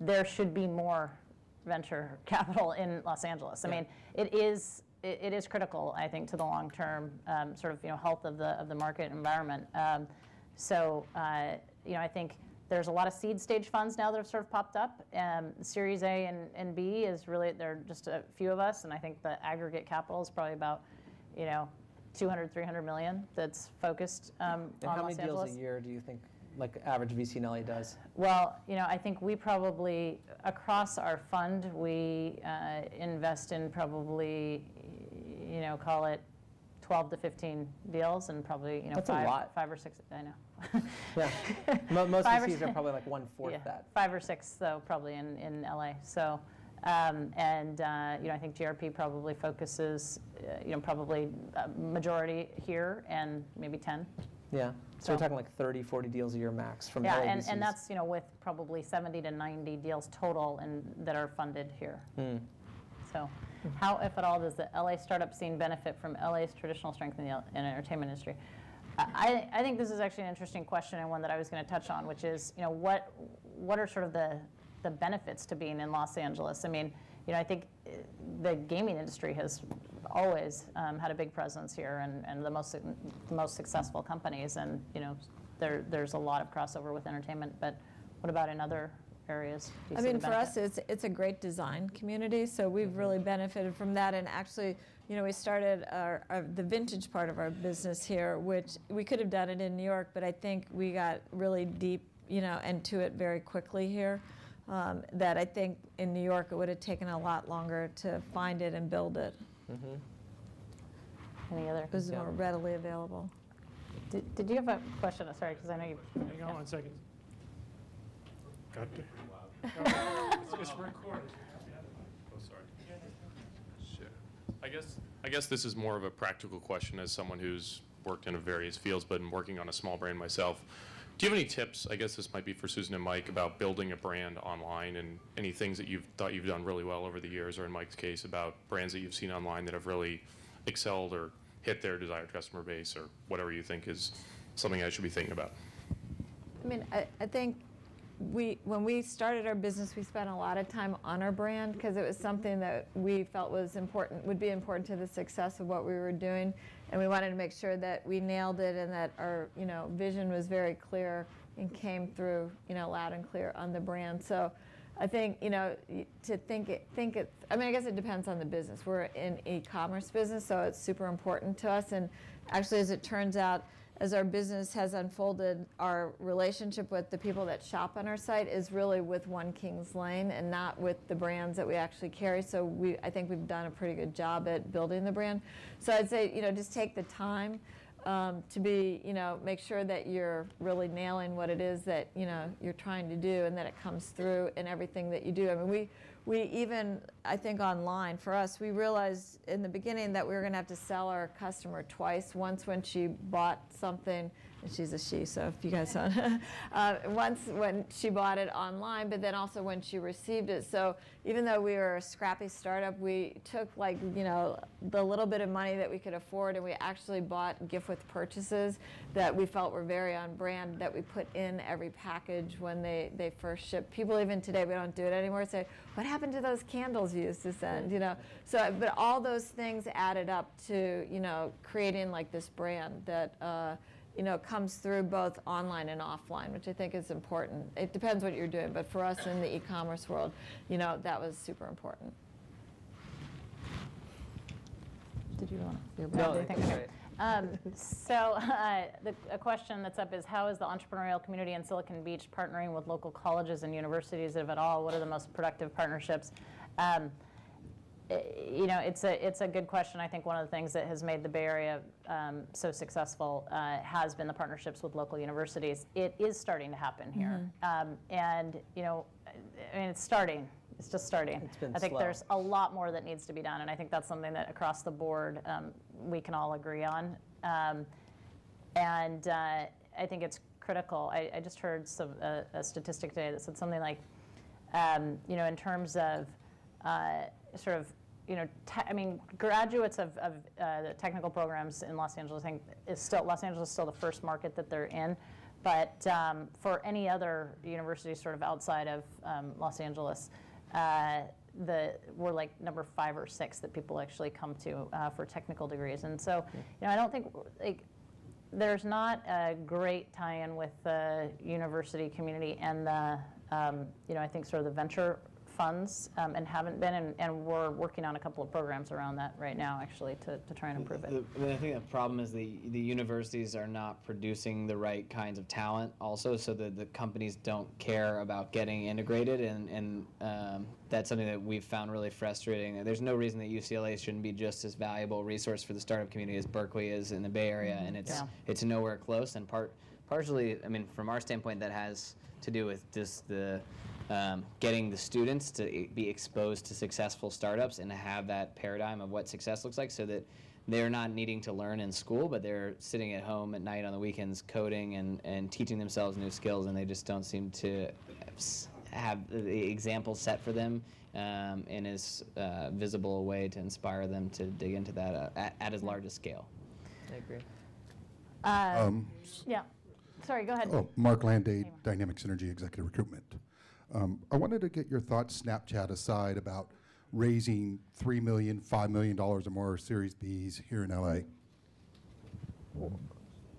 There should be more venture capital in Los Angeles. I mean, it is critical, I think, to the long-term health of the market environment. I think there's a lot of seed stage funds now that have sort of popped up. Series A and B is really, there are just a few of us, and I think the aggregate capital is probably about 200, 300 million that's focused on Los Angeles. And how many deals a year do you think, like, average VC in LA does? Well, I think we probably, across our fund, we invest in probably, call it 12 to 15 deals, and probably, That's a lot. 5 or 6, I know. Yeah. Most VCs are probably like 1/4 that. 5 or 6, though, probably in LA. So, I think GRP probably focuses, probably majority here and maybe 10. Yeah. So we're talking like 30, 40 deals a year max from LA VCs. and that's with probably 70 to 90 deals total that are funded here. So how, if at all, does the LA startup scene benefit from LA's traditional strength in the entertainment industry? I think this is actually an interesting question, and one that I was going to touch on, which is, what are sort of the benefits to being in Los Angeles? I mean, I think the gaming industry has always had a big presence here, and the most successful companies, and there's a lot of crossover with entertainment. But what about in other areas? I mean, for us, it's a great design community, so we've really benefited from that. And actually, we started the vintage part of our business here, which we could have done it in New York, but I think we got really deep, into it very quickly here. That I think in New York it would have taken a lot longer to find it and build it. Any other? It was more readily available. Did you have a question? Sorry, because I know you. Hang on 1 second. Got it. It's recorded. Oh, sorry. Sure. I guess this is more of a practical question as someone who's worked in various fields, but I'm working on a small brand myself. Do you have any tips, I guess this might be for Susan and Mike, about building a brand online, and any things that you've thought you've done really well over the years, or in Mike's case, about brands that you've seen online that have really excelled or hit their desired customer base, or whatever you think is something I should be thinking about? I mean, I think when we started our business, we spent a lot of time on our brand, because it was something that we felt was important, would be important to the success of what we were doing, and we wanted to make sure that we nailed it, and that our vision was very clear and came through loud and clear on the brand. So I think to think it. I mean, I guess it depends on the business. We're in e-commerce business, so it's super important to us. And actually, as it turns out, as our business has unfolded, our relationship with the people that shop on our site is really with One Kings Lane and not with the brands that we actually carry. So I think we've done a pretty good job at building the brand. So I'd say, just take the time to be, make sure that you're really nailing what it is that, you're trying to do, and that it comes through in everything that you do. I mean, we even, I think online, for us, we realized in the beginning that we were going to have to sell our customer twice. Once when she bought something, and she's a she, so if you guys don't, once when she bought it online, but then also when she received it. So even though we were a scrappy startup, we took the little bit of money that we could afford, and we actually bought gift with purchases that we felt were very on brand, that we put in every package when they first shipped. People even today, we don't do it anymore, say, what happened to those candles you used to send, So, but all those things added up to, creating this brand that, comes through both online and offline, which I think is important. It depends what you're doing, but for us in the e-commerce world, that was super important. Did you want to? No, I think that's right. A question that's up is, how is the entrepreneurial community in Silicon Beach partnering with local colleges and universities, if at all? What are the most productive partnerships? It's a good question. I think one of the things that has made the Bay Area so successful has been the partnerships with local universities. It is starting to happen here. And, it's starting. It's just starting. It's been I think slow. there's a lot more that needs to be done, and I think that's something that across the board we can all agree on. And I think it's critical. I just heard a statistic today that said something like, in terms of graduates of the technical programs in Los Angeles, I think Los Angeles is still the first market that they're in. But for any other university sort of outside of Los Angeles, we're like number 5 or 6 that people actually come to for technical degrees. And so, I don't think there's not a great tie-in with the university community and the, I think sort of the venture funds, and haven't been, and we're working on a couple of programs around that right now, actually, to try and improve it. I think the problem is the universities are not producing the right kinds of talent also, so that the companies don't care about getting integrated, and that's something that we've found really frustrating. There's no reason that UCLA shouldn't be just as valuable resource for the startup community as Berkeley is in the Bay Area, and it's nowhere close, and partially, from our standpoint, that has to do with just the getting the students to be exposed to successful startups and to have that paradigm of what success looks like, so that they're not needing to learn in school, but they're sitting at home at night on the weekends coding and teaching themselves new skills, and they just don't seem to have the example set for them in as visible a way to inspire them to dig into that at as large a scale. I agree. Yeah. Sorry, go ahead. Oh, Mark Landay, Dynamic Synergy Executive Recruitment. I wanted to get your thoughts, Snapchat aside, about raising $3 million, $5 million or more Series Bs here in LA.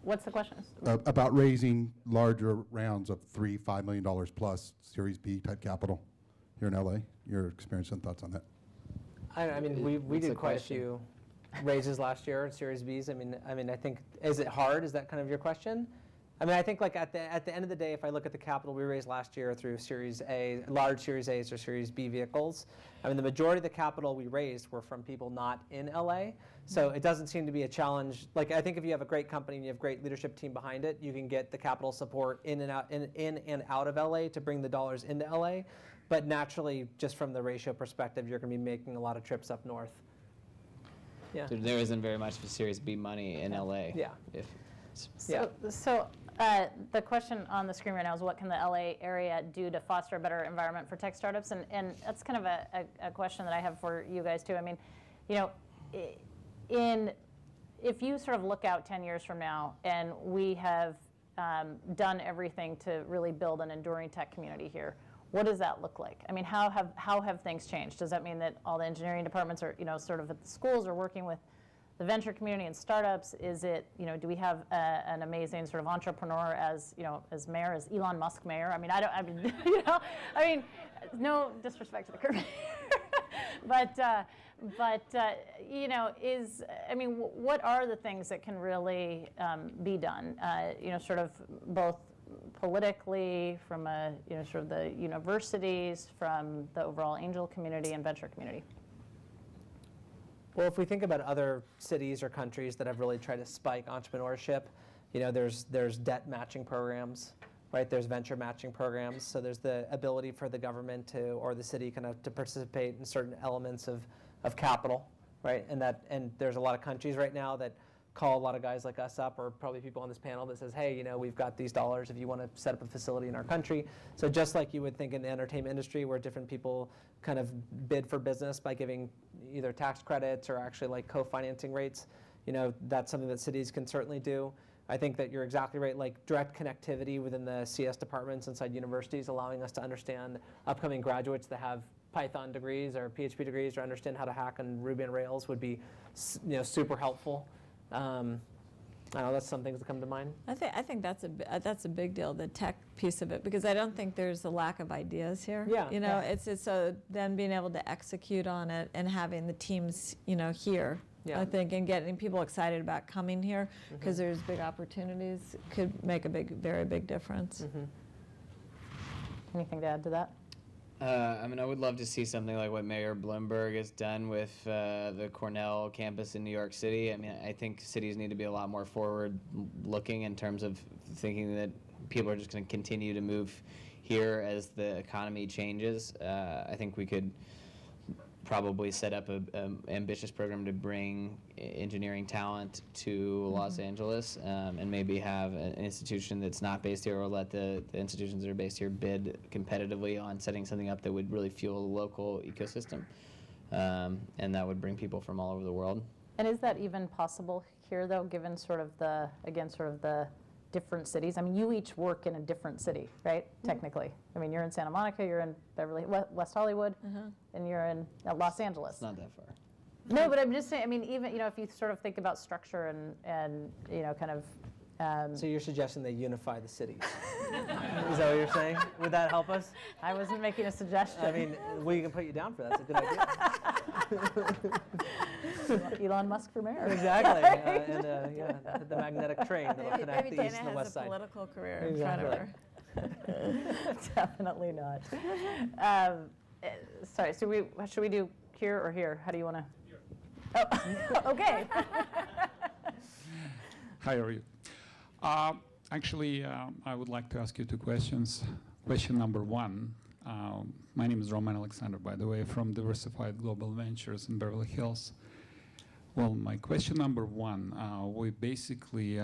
What's the question? About raising larger rounds of $3, $5 million plus Series B type capital here in LA. Your experience and thoughts on that? We did quite a few raises last year, Series Bs. I think, is it hard? Is that kind of your question? I think at the end of the day, if I look at the capital we raised last year through Series A, large Series A's or Series B vehicles, the majority of the capital we raised were from people not in LA. So it doesn't seem to be a challenge. I think if you have a great company and you have a great leadership team behind it, you can get the capital support in and out of LA to bring the dollars into LA. But naturally, just from the ratio perspective, you're going to be making a lot of trips up north. Yeah. There isn't very much for Series B money in LA. Yeah. So the question on the screen right now is, what can the LA area do to foster a better environment for tech startups? And that's kind of a question that I have for you guys too. If you sort of look out 10 years from now, and we have done everything to really build an enduring tech community here, what does that look like? How have things changed? Does that mean that all the engineering departments are, sort of at the schools are working with the venture community and startups? Is it, do we have an amazing sort of entrepreneur as mayor, as Elon Musk mayor? No disrespect to the curve. you know, what are the things that can really be done? You know, sort of both politically, from sort of the universities, from the overall angel community and venture community. Well, if we think about other cities or countries that have really tried to spike entrepreneurship, you know, there's debt matching programs, right? There's venture matching programs. So there's the ability for the government to, or the city kind of to participate in certain elements of capital, right? And there's a lot of countries right now that call a lot of guys like us up, or probably people on this panel that says, hey, you know, we've got these dollars if you want to set up a facility in our country. So just like you would think in the entertainment industry, where different people kind of bid for business by giving either tax credits or actually like co-financing rates, you know, that's something that cities can certainly do. I think that you're exactly right, like direct connectivity within the CS departments inside universities, allowing us to understand upcoming graduates that have Python degrees or PHP degrees or understand how to hack on Ruby on Rails would be, you know, super helpful. I don't know, that's some things that come to mind. I think that's a big deal, the tech piece of it, because I don't think there's a lack of ideas here. Yeah. You know, it's so then being able to execute on it and having the teams, you know, here. Yeah. I think, and getting people excited about coming here because there's big opportunities could make a very big difference. Anything to add to that? I mean, I would love to see something like what Mayor Bloomberg has done with the Cornell campus in New York City. I mean, I think cities need to be a lot more forward-looking in terms of thinking that people are just going to continue to move here as the economy changes. I think we could probably set up an ambitious program to bring engineering talent to Los Angeles, and maybe have an institution that's not based here, or let the institutions that are based here bid competitively on setting something up that would really fuel a local ecosystem, and that would bring people from all over the world. And is that even possible here, though, given sort of the, again, sort of the different cities? I mean, you each work in a different city, right, technically? I mean, you're in Santa Monica, you're in West Hollywood, and you're in Los Angeles. It's not that far. No, but I'm just saying, I mean, even, you know, if you sort of think about structure and you know, kind of... So you're suggesting they unify the cities? Is that what you're saying? Would that help us? I wasn't making a suggestion. I mean, we can put you down for that. That's a good idea. Elon Musk for mayor. Exactly. And yeah, the magnetic train that will connect the east and the west side. Maybe Dana has a political career in front of her. Definitely not. Sorry, so should we do here or here? How do you want to? Oh, okay. Hi, how are you? Actually, I would like to ask you two questions. Question number one. My name is Roman Alexander, by the way, from Diversified Global Ventures in Beverly Hills. Well, my question number one, we basically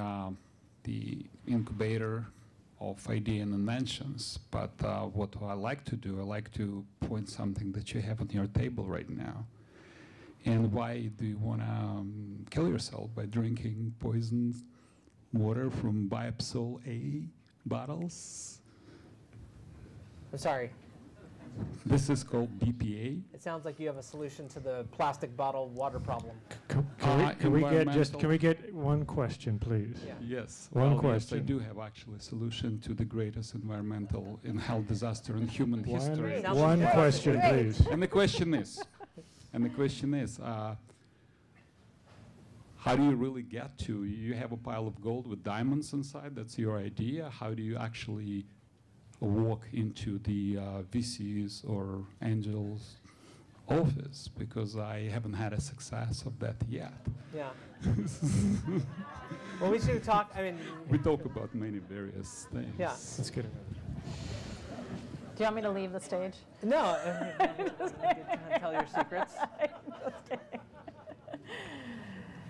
the incubator of idea and inventions, but what I like to do, I like to point something that you have on your table right now. And why do you want to kill yourself by drinking poisoned water from Biopsol A bottles? I'm sorry. This is called BPA. It sounds like you have a solution to the plastic bottle water problem. Can we get one question, please? Yeah. Yes. One Yes, question. I do have actually a solution to the greatest environmental and health disaster in human history. One question, please. And the question is, how do you really get to? You have a pile of gold with diamonds inside. That's your idea. How do you actually walk into the VC's or angels office? Because I haven't had a success of that yet. Yeah. Well, we should talk. I mean, We talk about many various things. yeah. Let's get it. Do you want me to leave the stage? No. Tell your secrets.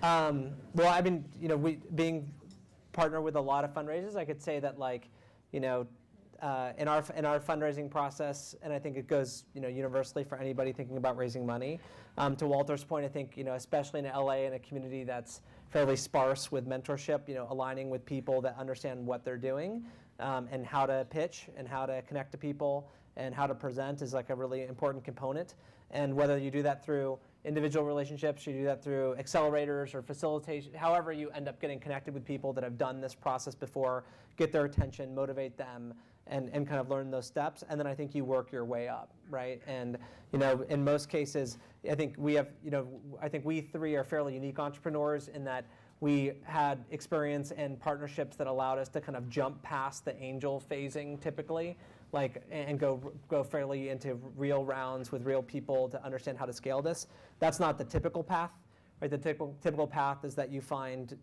Well, I mean, you know, being partner with a lot of fundraisers, I could say that, like, you know, in our fundraising process, and I think it goes, you know, universally for anybody thinking about raising money. To Walter's point, I think, you know, especially in LA, in a community that's fairly sparse with mentorship, you know, aligning with people that understand what they're doing, and how to pitch and how to connect to people and how to present is like a really important component. And whether you do that through individual relationships, you do that through accelerators or facilitation, however you end up getting connected with people that have done this process before, get their attention, motivate them, and kind of learn those steps, and then I think you work your way up, right? And in most cases, I think we have, I think we three are fairly unique entrepreneurs in that we had experience and partnerships that allowed us to kind of jump past the angel phasing typically, and go fairly into real rounds with real people to understand how to scale this. That's not the typical path, right? The typical path is that you find,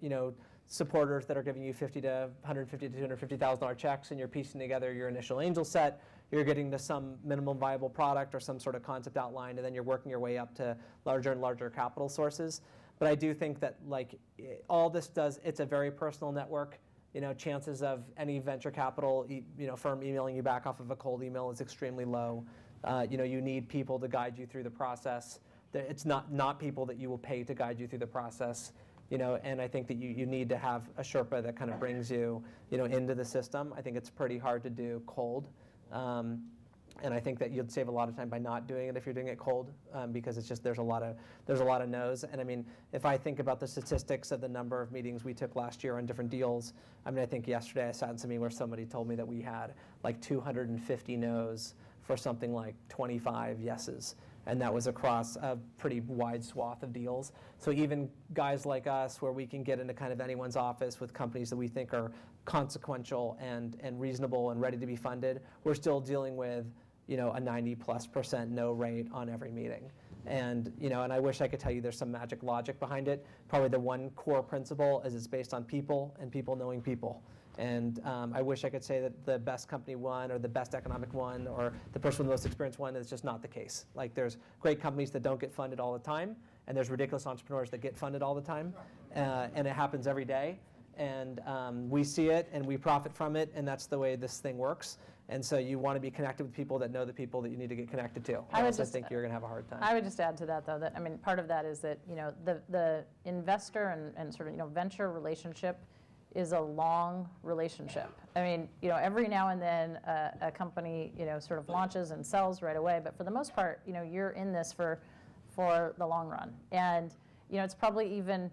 supporters that are giving you $50 to $150 to $250,000 checks, and you're piecing together your initial angel set. You're getting to some minimum viable product or some sort of concept outline, and then you're working your way up to larger and larger capital sources. But I do think that all this does, it's a very personal network. Chances of any venture capital firm emailing you back off of a cold email is extremely low. You need people to guide you through the process. It's not people that you will pay to guide you through the process. And I think that you need to have a Sherpa that kind of brings you, into the system. I think it's pretty hard to do cold. And I think that you'd save a lot of time by not doing it if you're doing it cold, because it's just there's a lot of no's. And I mean, if I think about the statistics of the number of meetings we took last year on different deals, I mean, I think yesterday I sat in some meeting where somebody told me that we had like 250 no's for something like 25 yeses. And that was across a pretty wide swath of deals. So even guys like us, where we can get into kind of anyone's office with companies that we think are consequential and reasonable and ready to be funded, we're still dealing with a 90+% no rate on every meeting. And and I wish I could tell you there's some magic logic behind it. Probably the one core principle is it's based on people and people knowing people. And I wish I could say that the best company won or the best economic won or the person with the most experience won. It's just not the case. Like there's great companies that don't get funded all the time, and there's ridiculous entrepreneurs that get funded all the time, and it happens every day. And we see it and we profit from it, and that's the way this thing works. And so you want to be connected with people that know the people that you need to get connected to. I think you're going to have a hard time. I would just add to that, though, that I mean, part of that is that the investor and sort of venture relationship is a long relationship. I mean, every now and then a company sort of launches and sells right away, but for the most part, you're in this for the long run. And it's probably even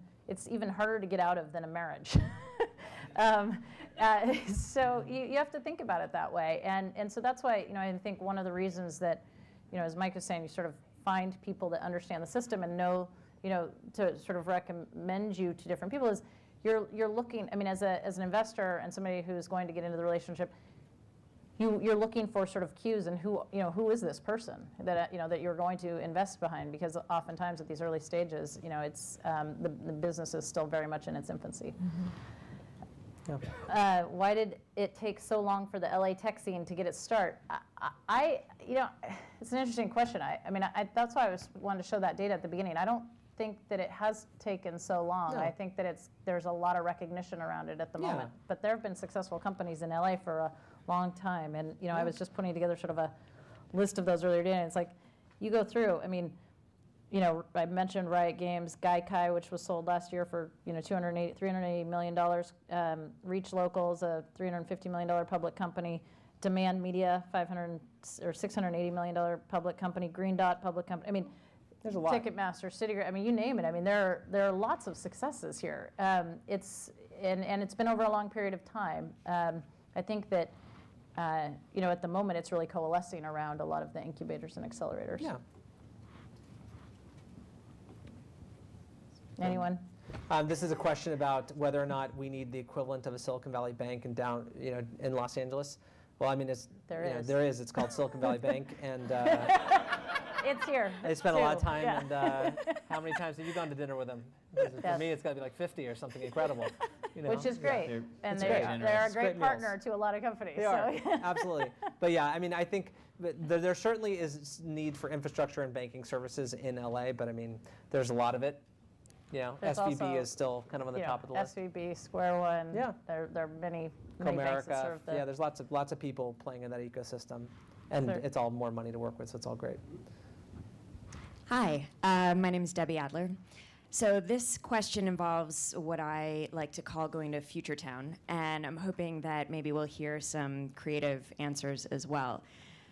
harder to get out of than a marriage. So you have to think about it that way. And so that's why, I think one of the reasons that, as Mike was saying, you sort of find people that understand the system and know, to sort of recommend you to different people is you're looking, I mean, as an investor and somebody who's going to get into the relationship, you're looking for sort of cues and who is this person that that you're going to invest behind, because oftentimes at these early stages, it's the business is still very much in its infancy. Yeah. Why did it take so long for the LA tech scene to get its start? It's an interesting question. I mean, that's why I wanted to show that data at the beginning. I don't think that it has taken so long. No. I think that there's a lot of recognition around it at the moment. But there have been successful companies in LA for a long time, and I was just putting together sort of a list of those earlier today, and it's like you go through. I mean, I mentioned Riot Games, Gaikai, which was sold last year for $380 million. Reach Locals, a $350 million public company. Demand Media, $680 million public company. Green Dot, public company. I mean, there's a lot. Ticketmaster, Citigroup. I mean, you name it. I mean, there are lots of successes here. It's been over a long period of time. I think that at the moment it's really coalescing around a lot of the incubators and accelerators. Yeah. Anyone? This is a question about whether or not we need the equivalent of a Silicon Valley Bank in Los Angeles. Well, I mean, there is. It's called Silicon Valley Bank, and it's here. They spend a lot of time, and how many times have you gone to dinner with them? For me, it's got to be like 50 or something incredible. Which is great, and they're a great partner to a lot of companies. They are, absolutely. But yeah, I mean, I think there certainly is need for infrastructure and banking services in LA, but I mean, there's a lot of it. SVB is still kind of on the top of the list. SVB, Square One. Yeah. There are many banks that serve yeah, there's lots of people playing in that ecosystem, and it's all more money to work with, so it's all great. Hi, my name is Debbie Adler. So this question involves what I like to call going to Future Town, and I'm hoping that maybe we'll hear some creative answers as well.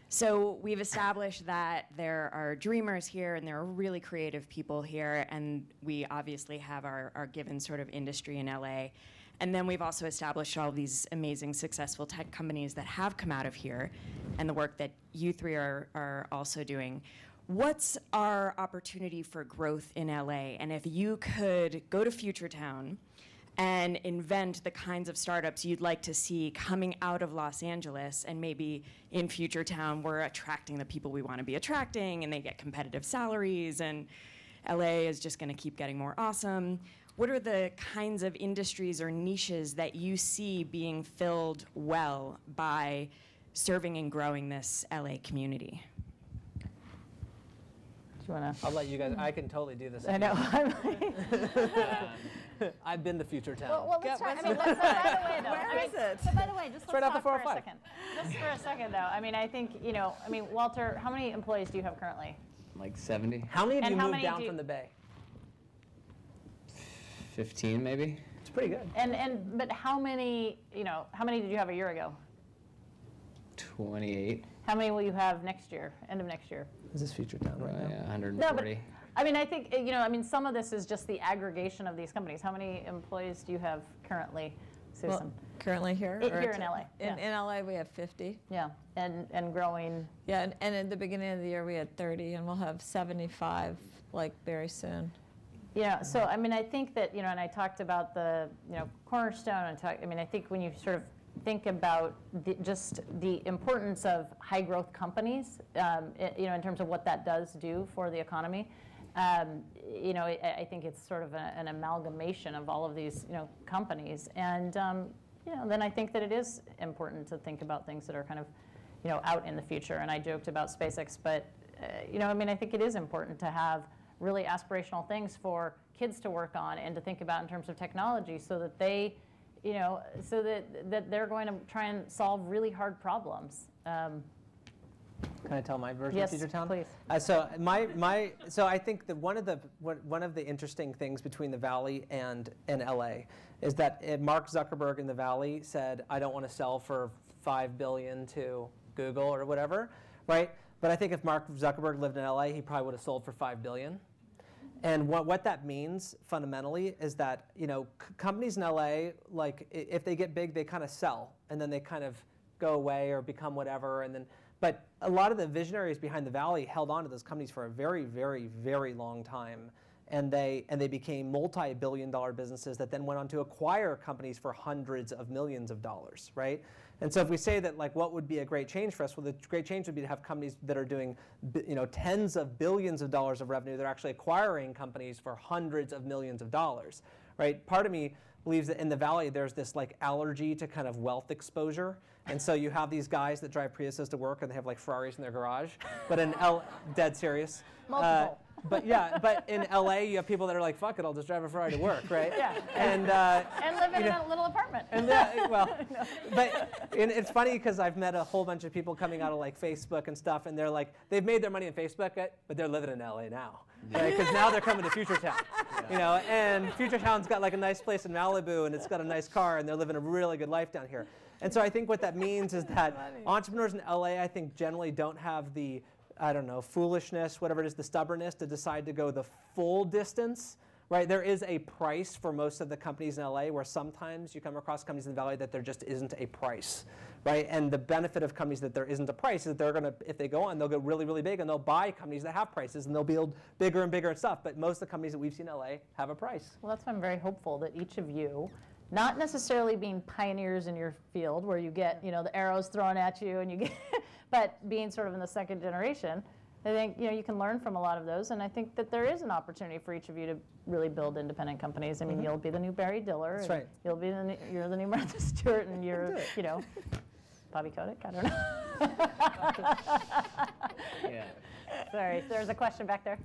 So we've established that there are dreamers here and there are really creative people here, and we obviously have our given sort of industry in LA. And then we've also established all these amazing, successful tech companies that have come out of here, and the work that you three are also doing. What's our opportunity for growth in LA? And if you could go to Future Town and invent the kinds of startups you'd like to see coming out of Los Angeles, and maybe in Future Town we're attracting the people we want to be attracting, and they get competitive salaries, and LA is just going to keep getting more awesome. What are the kinds of industries or niches that you see being filled well by serving and growing this LA community? Do you want to? I'll let you guys. I can totally do this. I know. I've been to Future Town. Well, let's try. I mean, by the way, though. Where is it? But by the way, just right let's off the talk for a 405. second. Just for a second, though. I mean, I think, Walter, how many employees do you have currently? Like 70, How many of And you how moved many down do you- from the Bay? 15 maybe. It's pretty good. But how many did you have a year ago? 28. How many will you have next year, end of next year? Is this Future Town right now? 140. No, but I mean, I think, some of this is just the aggregation of these companies. How many employees do you have currently, Susan? Well, currently here? Here in LA. In LA, we have 50. Yeah, and growing. Yeah, and at the beginning of the year, we had 30, and we'll have 75, like, very soon. Yeah, so I mean, I think that, and I talked about the, Cornerstone, I think when you sort of think about just the importance of high growth companies, in terms of what that does do for the economy, I think it's sort of an amalgamation of all of these, companies. And, then I think that it is important to think about things that are kind of, out in the future. And I joked about SpaceX, but, I think it is important to have really aspirational things for kids to work on and to think about in terms of technology, so that they, so that they're going to try and solve really hard problems. Can I tell my version Yes, of Future Town? please. So I think that one of the interesting things between the Valley and LA is that Mark Zuckerberg in the Valley said, I don't want to sell for $5 billion to Google or whatever, right? But I think if Mark Zuckerberg lived in LA, he probably would have sold for $5 billion. And what that means fundamentally is that companies in LA, like if they get big, they kind of sell, and then they kind of go away or become whatever, and then. But a lot of the visionaries behind the Valley held on to those companies for a very, very, very long time, and they became multi-billion-dollar businesses that then went on to acquire companies for hundreds of millions of dollars, right? And so if we say that, like, what would be a great change for us? Well, the great change would be to have companies that are doing, tens of billions of dollars of revenue. They're actually acquiring companies for hundreds of millions of dollars, right? Part of me believes that in the Valley there's this like allergy to kind of wealth exposure. And so you have these guys that drive Priuses to work and they have like Ferraris in their garage. But in dead serious. Multiple. But in LA you have people that are like, fuck it, I'll just drive a Ferrari to work, right? Yeah. And live in a little apartment. And it's funny because I've met a whole bunch of people coming out of like Facebook and stuff, and they're like, they've made their money in Facebook, but they're living in LA now, right? Because now they're coming to Future Town, and Future Town's got like a nice place in Malibu, and it's got a nice car, and they're living a really good life down here. And so I think what that means is that entrepreneurs in LA, I think, generally don't have the, foolishness, whatever it is, the stubbornness to decide to go the full distance, right? There is a price for most of the companies in LA, where sometimes you come across companies in the Valley that there just isn't a price, right? And the benefit of companies that there isn't a price is that they're gonna, if they go on, they'll go really, really big, and they'll buy companies that have prices, and they'll build bigger and bigger and stuff. But most of the companies that we've seen in LA have a price. Well, that's why I'm very hopeful that each of you, not necessarily being pioneers in your field where you get, the arrows thrown at you and you get, but being sort of in the second generation, I think, you can learn from a lot of those. And I think that there is an opportunity for each of you to really build independent companies. I mean, you'll be the new Barry Diller. That's right. You're the new Martha Stewart, and you're, Bobby Kotick, I don't know. Yeah. Sorry, there's a question back there.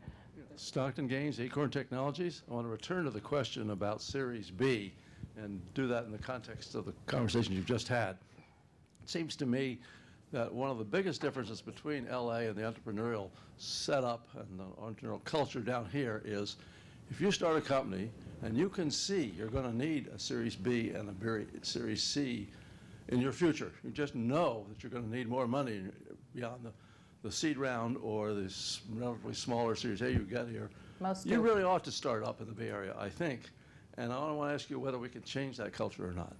Stockton Gaines, Acorn Technologies. I want to return to the question about Series B and do that in the context of the conversation you've just had. It seems to me that one of the biggest differences between LA and the entrepreneurial setup and the entrepreneurial culture down here is if you start a company and you can see you're going to need a Series B and a Series C in your future, you just know that you're going to need more money beyond the seed round or this relatively smaller Series A you get here. Most you do. really ought to start up in the Bay Area, I think. And I want to ask you whether we can change that culture or not.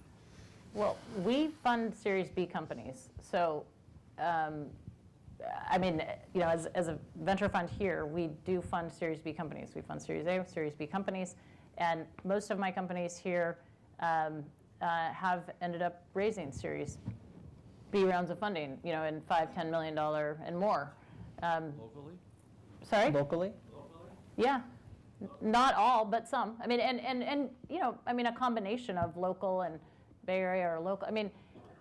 Well, we fund Series B companies. So, I mean, you know, as a venture fund here, we do fund Series B companies. We fund Series A, Series B companies. And most of my companies here have ended up raising Series B rounds of funding, you know, in $5, $10 million and more. Locally? Sorry? Locally? Yeah. Not all, but some. I mean, and you know, I mean, a combination of local and Bay Area or local. I mean,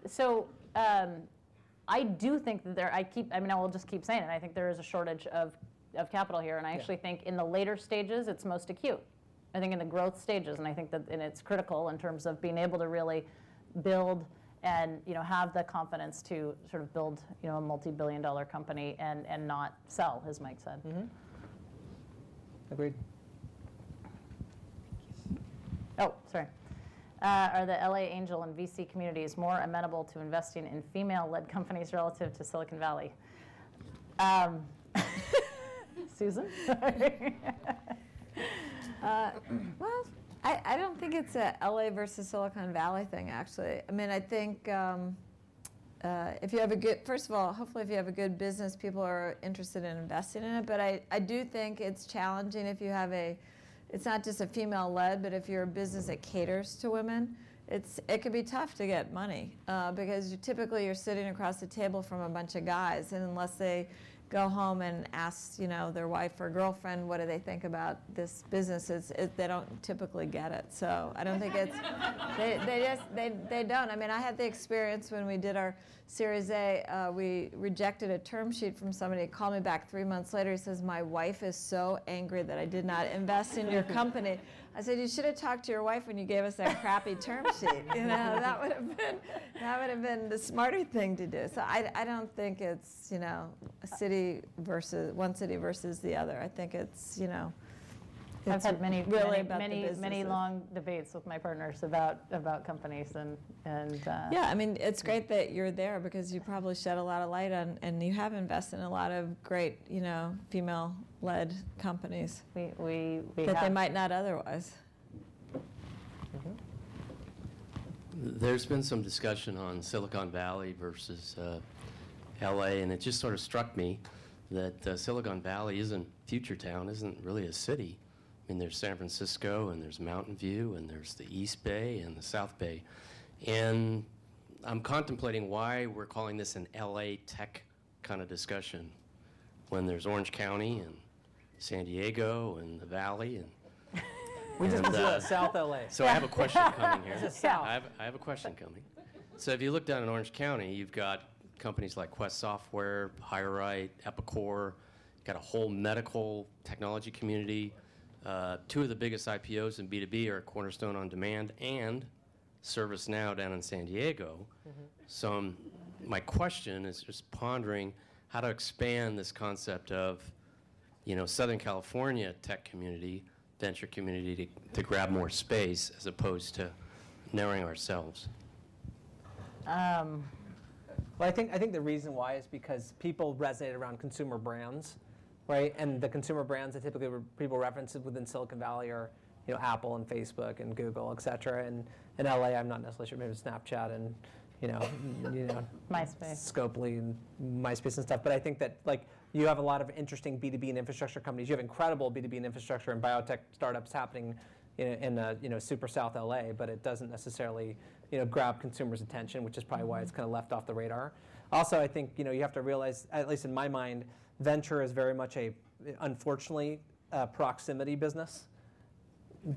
so I do think that I mean, I will just keep saying it. I think there is a shortage of capital here, and I actually think in the later stages it's most acute. I think in the growth stages, and I think that and it's critical in terms of being able to really build and, you know, have the confidence to sort of build, you know, a multi-billion-dollar company and not sell, as Mike said. Mm-hmm. Agreed. Oh, sorry. Are the LA Angel and VC communities more amenable to investing in female-led companies relative to Silicon Valley? Susan? Well, I don't think it's a LA versus Silicon Valley thing, actually. I mean, I think if you have a good, first of all, hopefully if you have a good business, people are interested in investing in it. But I do think it's challenging if you have it's not just a female-led, but if you're a business that caters to women, it can be tough to get money because typically you're sitting across the table from a bunch of guys, and unless they go home and ask, you know, their wife or girlfriend what do they think about this business, they don't typically get it. So I don't think it's they don't. I mean, I had the experience when we did our Series A. We rejected a term sheet from somebody. He called me back 3 months later. He says, "My wife is so angry that I did not invest in your company." I said, "You should have talked to your wife when you gave us that crappy term sheet. You know, that would have been the smarter thing to do." So I don't think it's, you know, one city versus the other. I think it's, you know, I've had many many long debates with my partners about companies and yeah, I mean, it's great that you're there because you probably shed a lot of light on, and you have invested in a lot of great, you know, female-led companies we that they might not otherwise. Mm-hmm. There's been some discussion on Silicon Valley versus LA, and it just sort of struck me that Silicon Valley Future Town isn't really a city. I mean, there's San Francisco, and there's Mountain View, and there's the East Bay and the South Bay. And I'm contemplating why we're calling this an LA tech kind of discussion when there's Orange County and San Diego and the Valley. And we just consider South LA. So I have a question coming here. This is South. I have a question coming. So if you look down in Orange County, you've got companies like Quest Software, HireRight, Epicor, got a whole medical technology community. Two of the biggest IPOs in B2B are Cornerstone On Demand and ServiceNow down in San Diego. Mm-hmm. So my question is just pondering how to expand this concept of, you know, Southern California tech community, venture community to grab more space as opposed to narrowing ourselves. Well, I think the reason why is because people resonate around consumer brands, right? And the consumer brands that typically people reference within Silicon Valley are, you know, Apple and Facebook and Google, et cetera. And in LA, I'm not necessarily sure, maybe Snapchat and, you know MySpace, Scopely and MySpace and stuff. But I think that, like, you have a lot of interesting B2B and infrastructure companies. You have incredible B2B and infrastructure and biotech startups happening in super South LA, but it doesn't necessarily, you know, grab consumers' attention, which is probably why it's kind of left off the radar. Also, I think, you know, you have to realize, at least in my mind, venture is very much unfortunately, proximity business.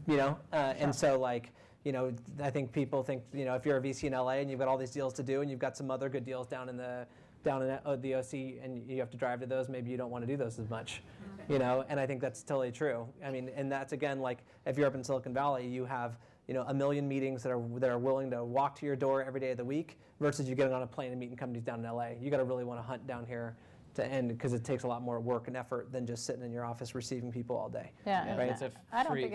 You know, and so, like, you know, I think people think, you know, if you're a VC in LA and you've got all these deals to do and you've got some other good deals down in the OC and you have to drive to those, maybe you don't want to do those as much, you know, and I think that's totally true. I mean, and that's, again, like, if you're up in Silicon Valley, you have, you know, a million meetings that are willing to walk to your door every day of the week versus you getting on a plane and meeting companies down in LA. You got to really want to hunt down here to end, because it takes a lot more work and effort than just sitting in your office receiving people all day. Yeah, right? It's a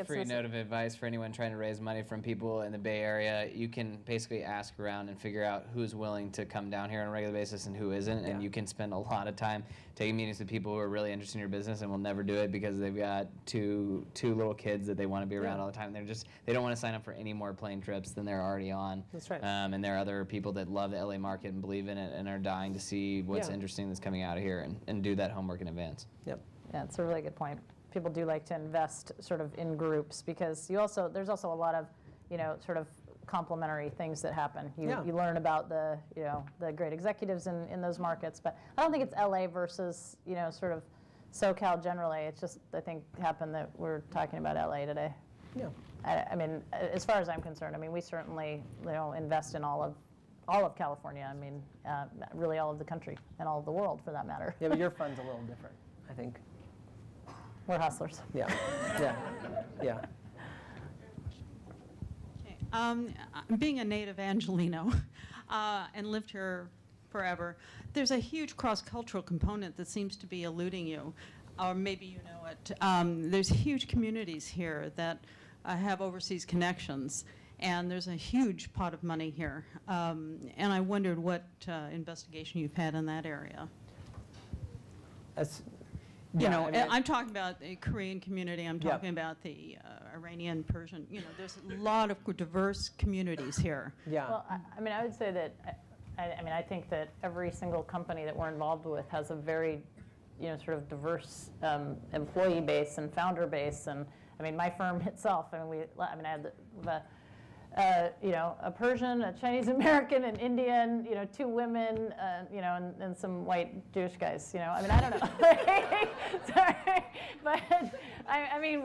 free note of advice for anyone trying to raise money from people in the Bay Area. You can basically ask around and figure out who's willing to come down here on a regular basis and who isn't, and you can spend a lot of time taking meetings with people who are really interested in your business and will never do it because they've got two little kids that they want to be around all the time. They don't want to sign up for any more plane trips than they're already on. That's right. And there are other people that love the LA market and believe in it and are dying to see what's interesting that's coming out of here and do that homework in advance. Yep. Yeah, it's a really good point. People do like to invest sort of in groups because there's also a lot of, sort of complementary things that happen. You learn about the great executives in those markets, but I don't think it's LA versus, sort of SoCal generally. It's just, I think, happened that we're talking about LA today. Yeah. I mean, as far as I'm concerned, I mean, we certainly, invest in all of California. I mean, really all of the country and all of the world for that matter. Yeah, but your fund's a little different, I think. We're hustlers. Yeah, yeah. Being a native Angelino and lived here forever, there's a huge cross-cultural component that seems to be eluding you, or maybe you know it. There's huge communities here that have overseas connections, and there's a huge pot of money here. And I wondered what investigation you've had in that area. I'm talking about the Korean community. I'm talking about the Iranian, Persian. There's a lot of diverse communities here. Yeah. Well, I mean, I would say that, I think that every single company that we're involved with has a very, sort of diverse employee base and founder base. And I mean, my firm itself, I had a Persian, a Chinese American, an Indian, 2 women, and some white Jewish guys. I mean, I don't know. Sorry, but I mean,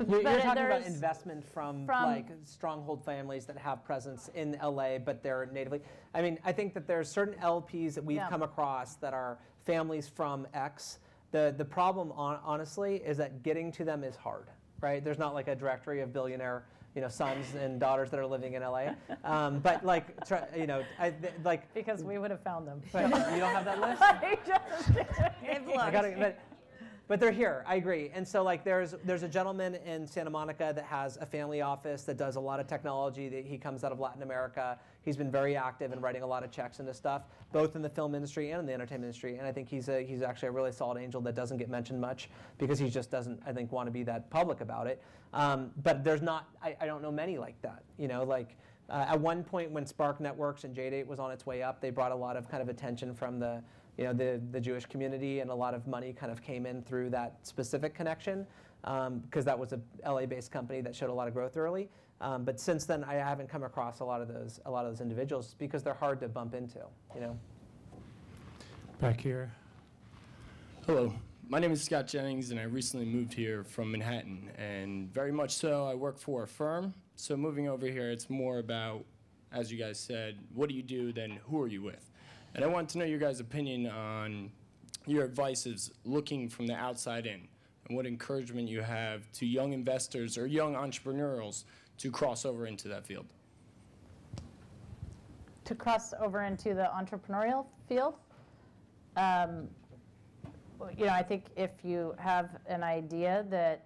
You're talking about investment from like stronghold families that have presence in LA, but they're natively. I mean, I think that there's certain LPs that we've come across that are families from X. The problem, honestly, is that getting to them is hard. Right? There's not like a directory of billionaire, sons and daughters that are living in LA. But like, because we would have found them. Right. You don't have that list? But they're here. I agree. And so like, there's a gentleman in Santa Monica that has a family office that does a lot of technology. That he comes out of Latin America. He's been very active in writing a lot of checks into stuff, both in the film industry and in the entertainment industry. And I think he's actually a really solid angel that doesn't get mentioned much because he just doesn't, I think, want to be that public about it. But there's not, I don't know many like that. At one point when Spark Networks and J-Date was on its way up, they brought a lot of kind of attention from the Jewish community, and a lot of money kind of came in through that specific connection because that was a LA-based company that showed a lot of growth early. But since then, I haven't come across a lot of those individuals because they're hard to bump into. Back here. Hello, my name is Scott Jennings, and I recently moved here from Manhattan. And very much so, I work for a firm. So moving over here, it's more about, as you guys said, what do you do, then who are you with? And I want to know your guys' opinion on your advice is looking from the outside in, and what encouragement you have to young investors or young entrepreneurs to cross over into that field. To cross over into the entrepreneurial field? I think if you have an idea that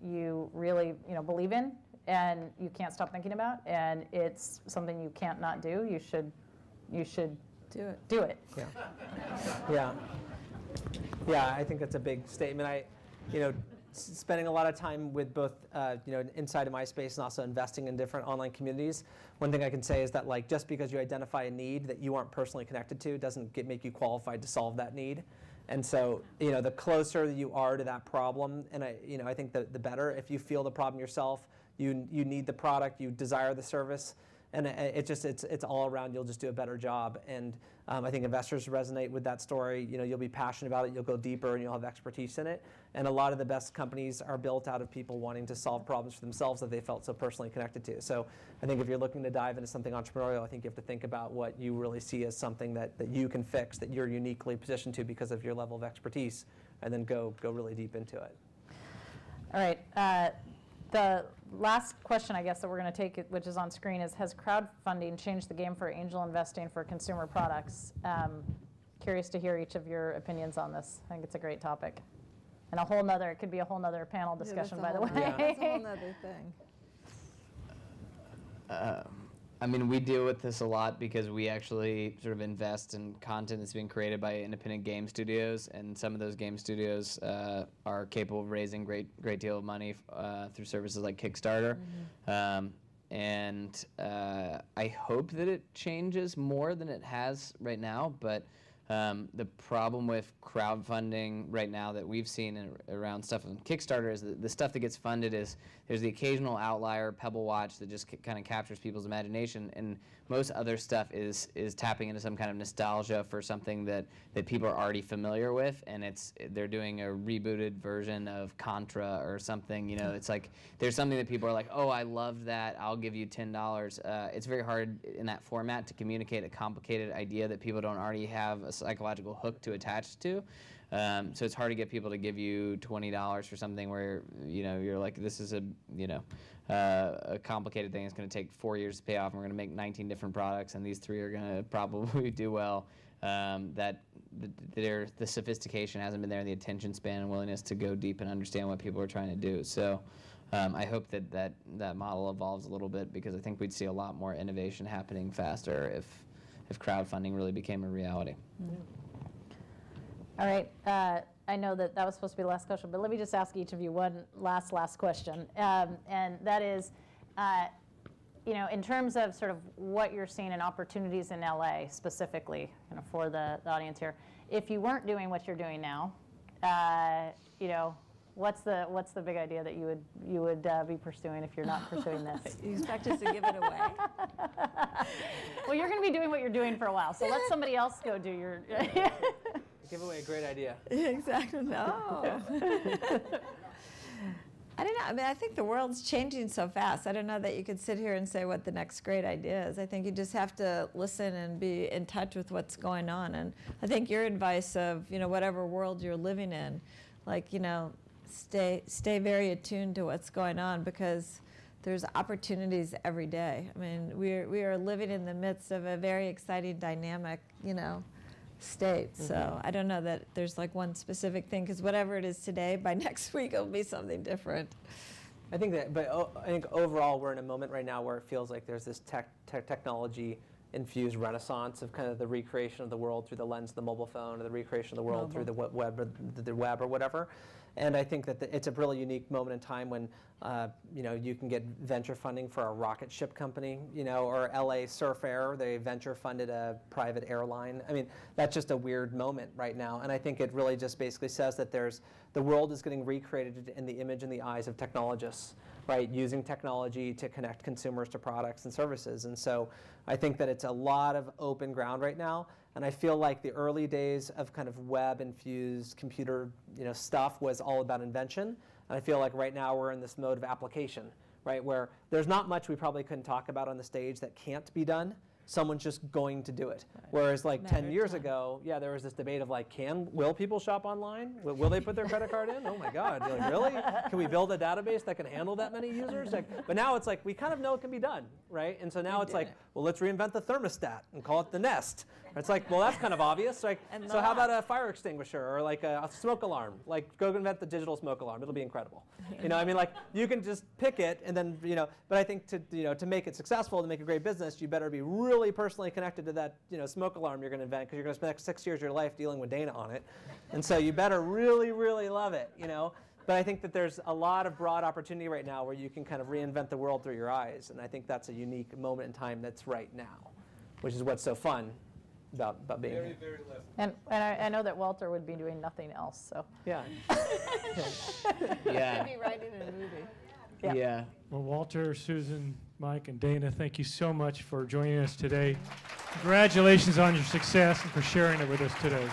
you really believe in and you can't stop thinking about, and it's something you can't not do, you should do it. Yeah, I think that's a big statement. Spending a lot of time with both, inside of MySpace and also investing in different online communities. One thing I can say is that, like, just because you identify a need that you aren't personally connected to doesn't make you qualified to solve that need. And so, the closer you are to that problem, and I think the better. If you feel the problem yourself, you need the product, you desire the service, and it's all around. You'll just do a better job. And I think investors resonate with that story. You'll be passionate about it. You'll go deeper, and you'll have expertise in it. And a lot of the best companies are built out of people wanting to solve problems for themselves that they felt so personally connected to. So I think if you're looking to dive into something entrepreneurial, I think you have to think about what you really see as something that you can fix, that you're uniquely positioned to because of your level of expertise, and then go really deep into it. All right. The last question, I guess, that we're going to take, which is on screen, is: has crowdfunding changed the game for angel investing for consumer products? Curious to hear each of your opinions on this. I think it's a great topic. And it could be a whole nother panel discussion, by the way. That's a whole nother thing. I mean, we deal with this a lot because we actually sort of invest in content that's being created by independent game studios, and some of those game studios are capable of raising great deal of money through services like Kickstarter. And I hope that it changes more than it has right now, but the problem with crowdfunding right now that we've seen around stuff on Kickstarter is that the stuff that gets funded is there's the occasional outlier, Pebble Watch, that just kind of captures people's imagination, and most other stuff is tapping into some kind of nostalgia for something that people are already familiar with, and they're doing a rebooted version of Contra or something. You know, it's like there's something that people are like, oh, I love that, I'll give you $10. It's very hard in that format to communicate a complicated idea that people don't already have a psychological hook to attach to. So it's hard to get people to give you $20 for something where you're like, this is a complicated thing. It's going to take 4 years to pay off, and we're going to make 19 different products, and these 3 are going to probably do well. The sophistication hasn't been there, and the attention span and willingness to go deep and understand what people are trying to do. So I hope that model evolves a little bit, because I think we'd see a lot more innovation happening faster if crowdfunding really became a reality. All right. I know that was supposed to be the last question, but let me just ask each of you one last question. And that is, in terms of sort of what you're seeing in opportunities in LA specifically, for the audience here, if you weren't doing what you're doing now, what's the big idea that you would be pursuing if you're not pursuing this? You expect us to give it away? Well, you're going to be doing what you're doing for a while, so let somebody else go do your. Give away a great idea. Exactly. No. I don't know. I mean, I think the world's changing so fast. I don't know that you could sit here and say what the next great idea is. I think you just have to listen and be in touch with what's going on. And I think your advice of, whatever world you're living in, like, stay very attuned to what's going on, because there's opportunities every day. I mean, we are living in the midst of a very exciting, dynamic, state. So I don't know that there's like one specific thing, because whatever it is today, by next week it'll be something different. I think overall we're in a moment right now where it feels like there's this technology infused renaissance of kind of the recreation of the world through the lens of the mobile phone, or the recreation of the world through the web or whatever. And I think that it's a really unique moment in time when you can get venture funding for a rocket ship company, or LA Surf Air, they venture funded a private airline. I mean, that's just a weird moment right now. And I think it really just basically says that the world is getting recreated in the image and the eyes of technologists, right? Using technology to connect consumers to products and services. And so I think that it's a lot of open ground right now. And I feel like the early days of kind of web-infused computer stuff was all about invention. And I feel like right now we're in this mode of application, right, where there's not much we probably couldn't talk about on the stage that can't be done. Someone's just going to do it. Right. Whereas like 10 years ago, there was this debate of like, will people shop online? Will they put their credit card in? Oh my God, you're like, really? Can we build a database that can handle that many users? But now it's like, we kind of know it can be done, right? And so now it's like, well, let's reinvent the thermostat and call it the Nest. It's like, well, that's kind of obvious. Like, so how about a fire extinguisher or like a smoke alarm? Like, go invent the digital smoke alarm. It'll be incredible. I mean, like, you can just pick it and then, but I think to make it successful, to make a great business, you better be really personally connected to that, smoke alarm you're going to invent, because you're going to spend the next 6 years of your life dealing with data on it. And so you better really, really love it, But I think that there's a lot of broad opportunity right now where you can kind of reinvent the world through your eyes. And I think that's a unique moment in time that's right now, which is what's so fun about being here. Very left. And I know that Walter would be doing nothing else, so. Yeah. Yeah. He'd be writing a movie. Yeah. Well, Walter, Susan, Mike, and Dana, thank you so much for joining us today. Congratulations on your success and for sharing it with us today.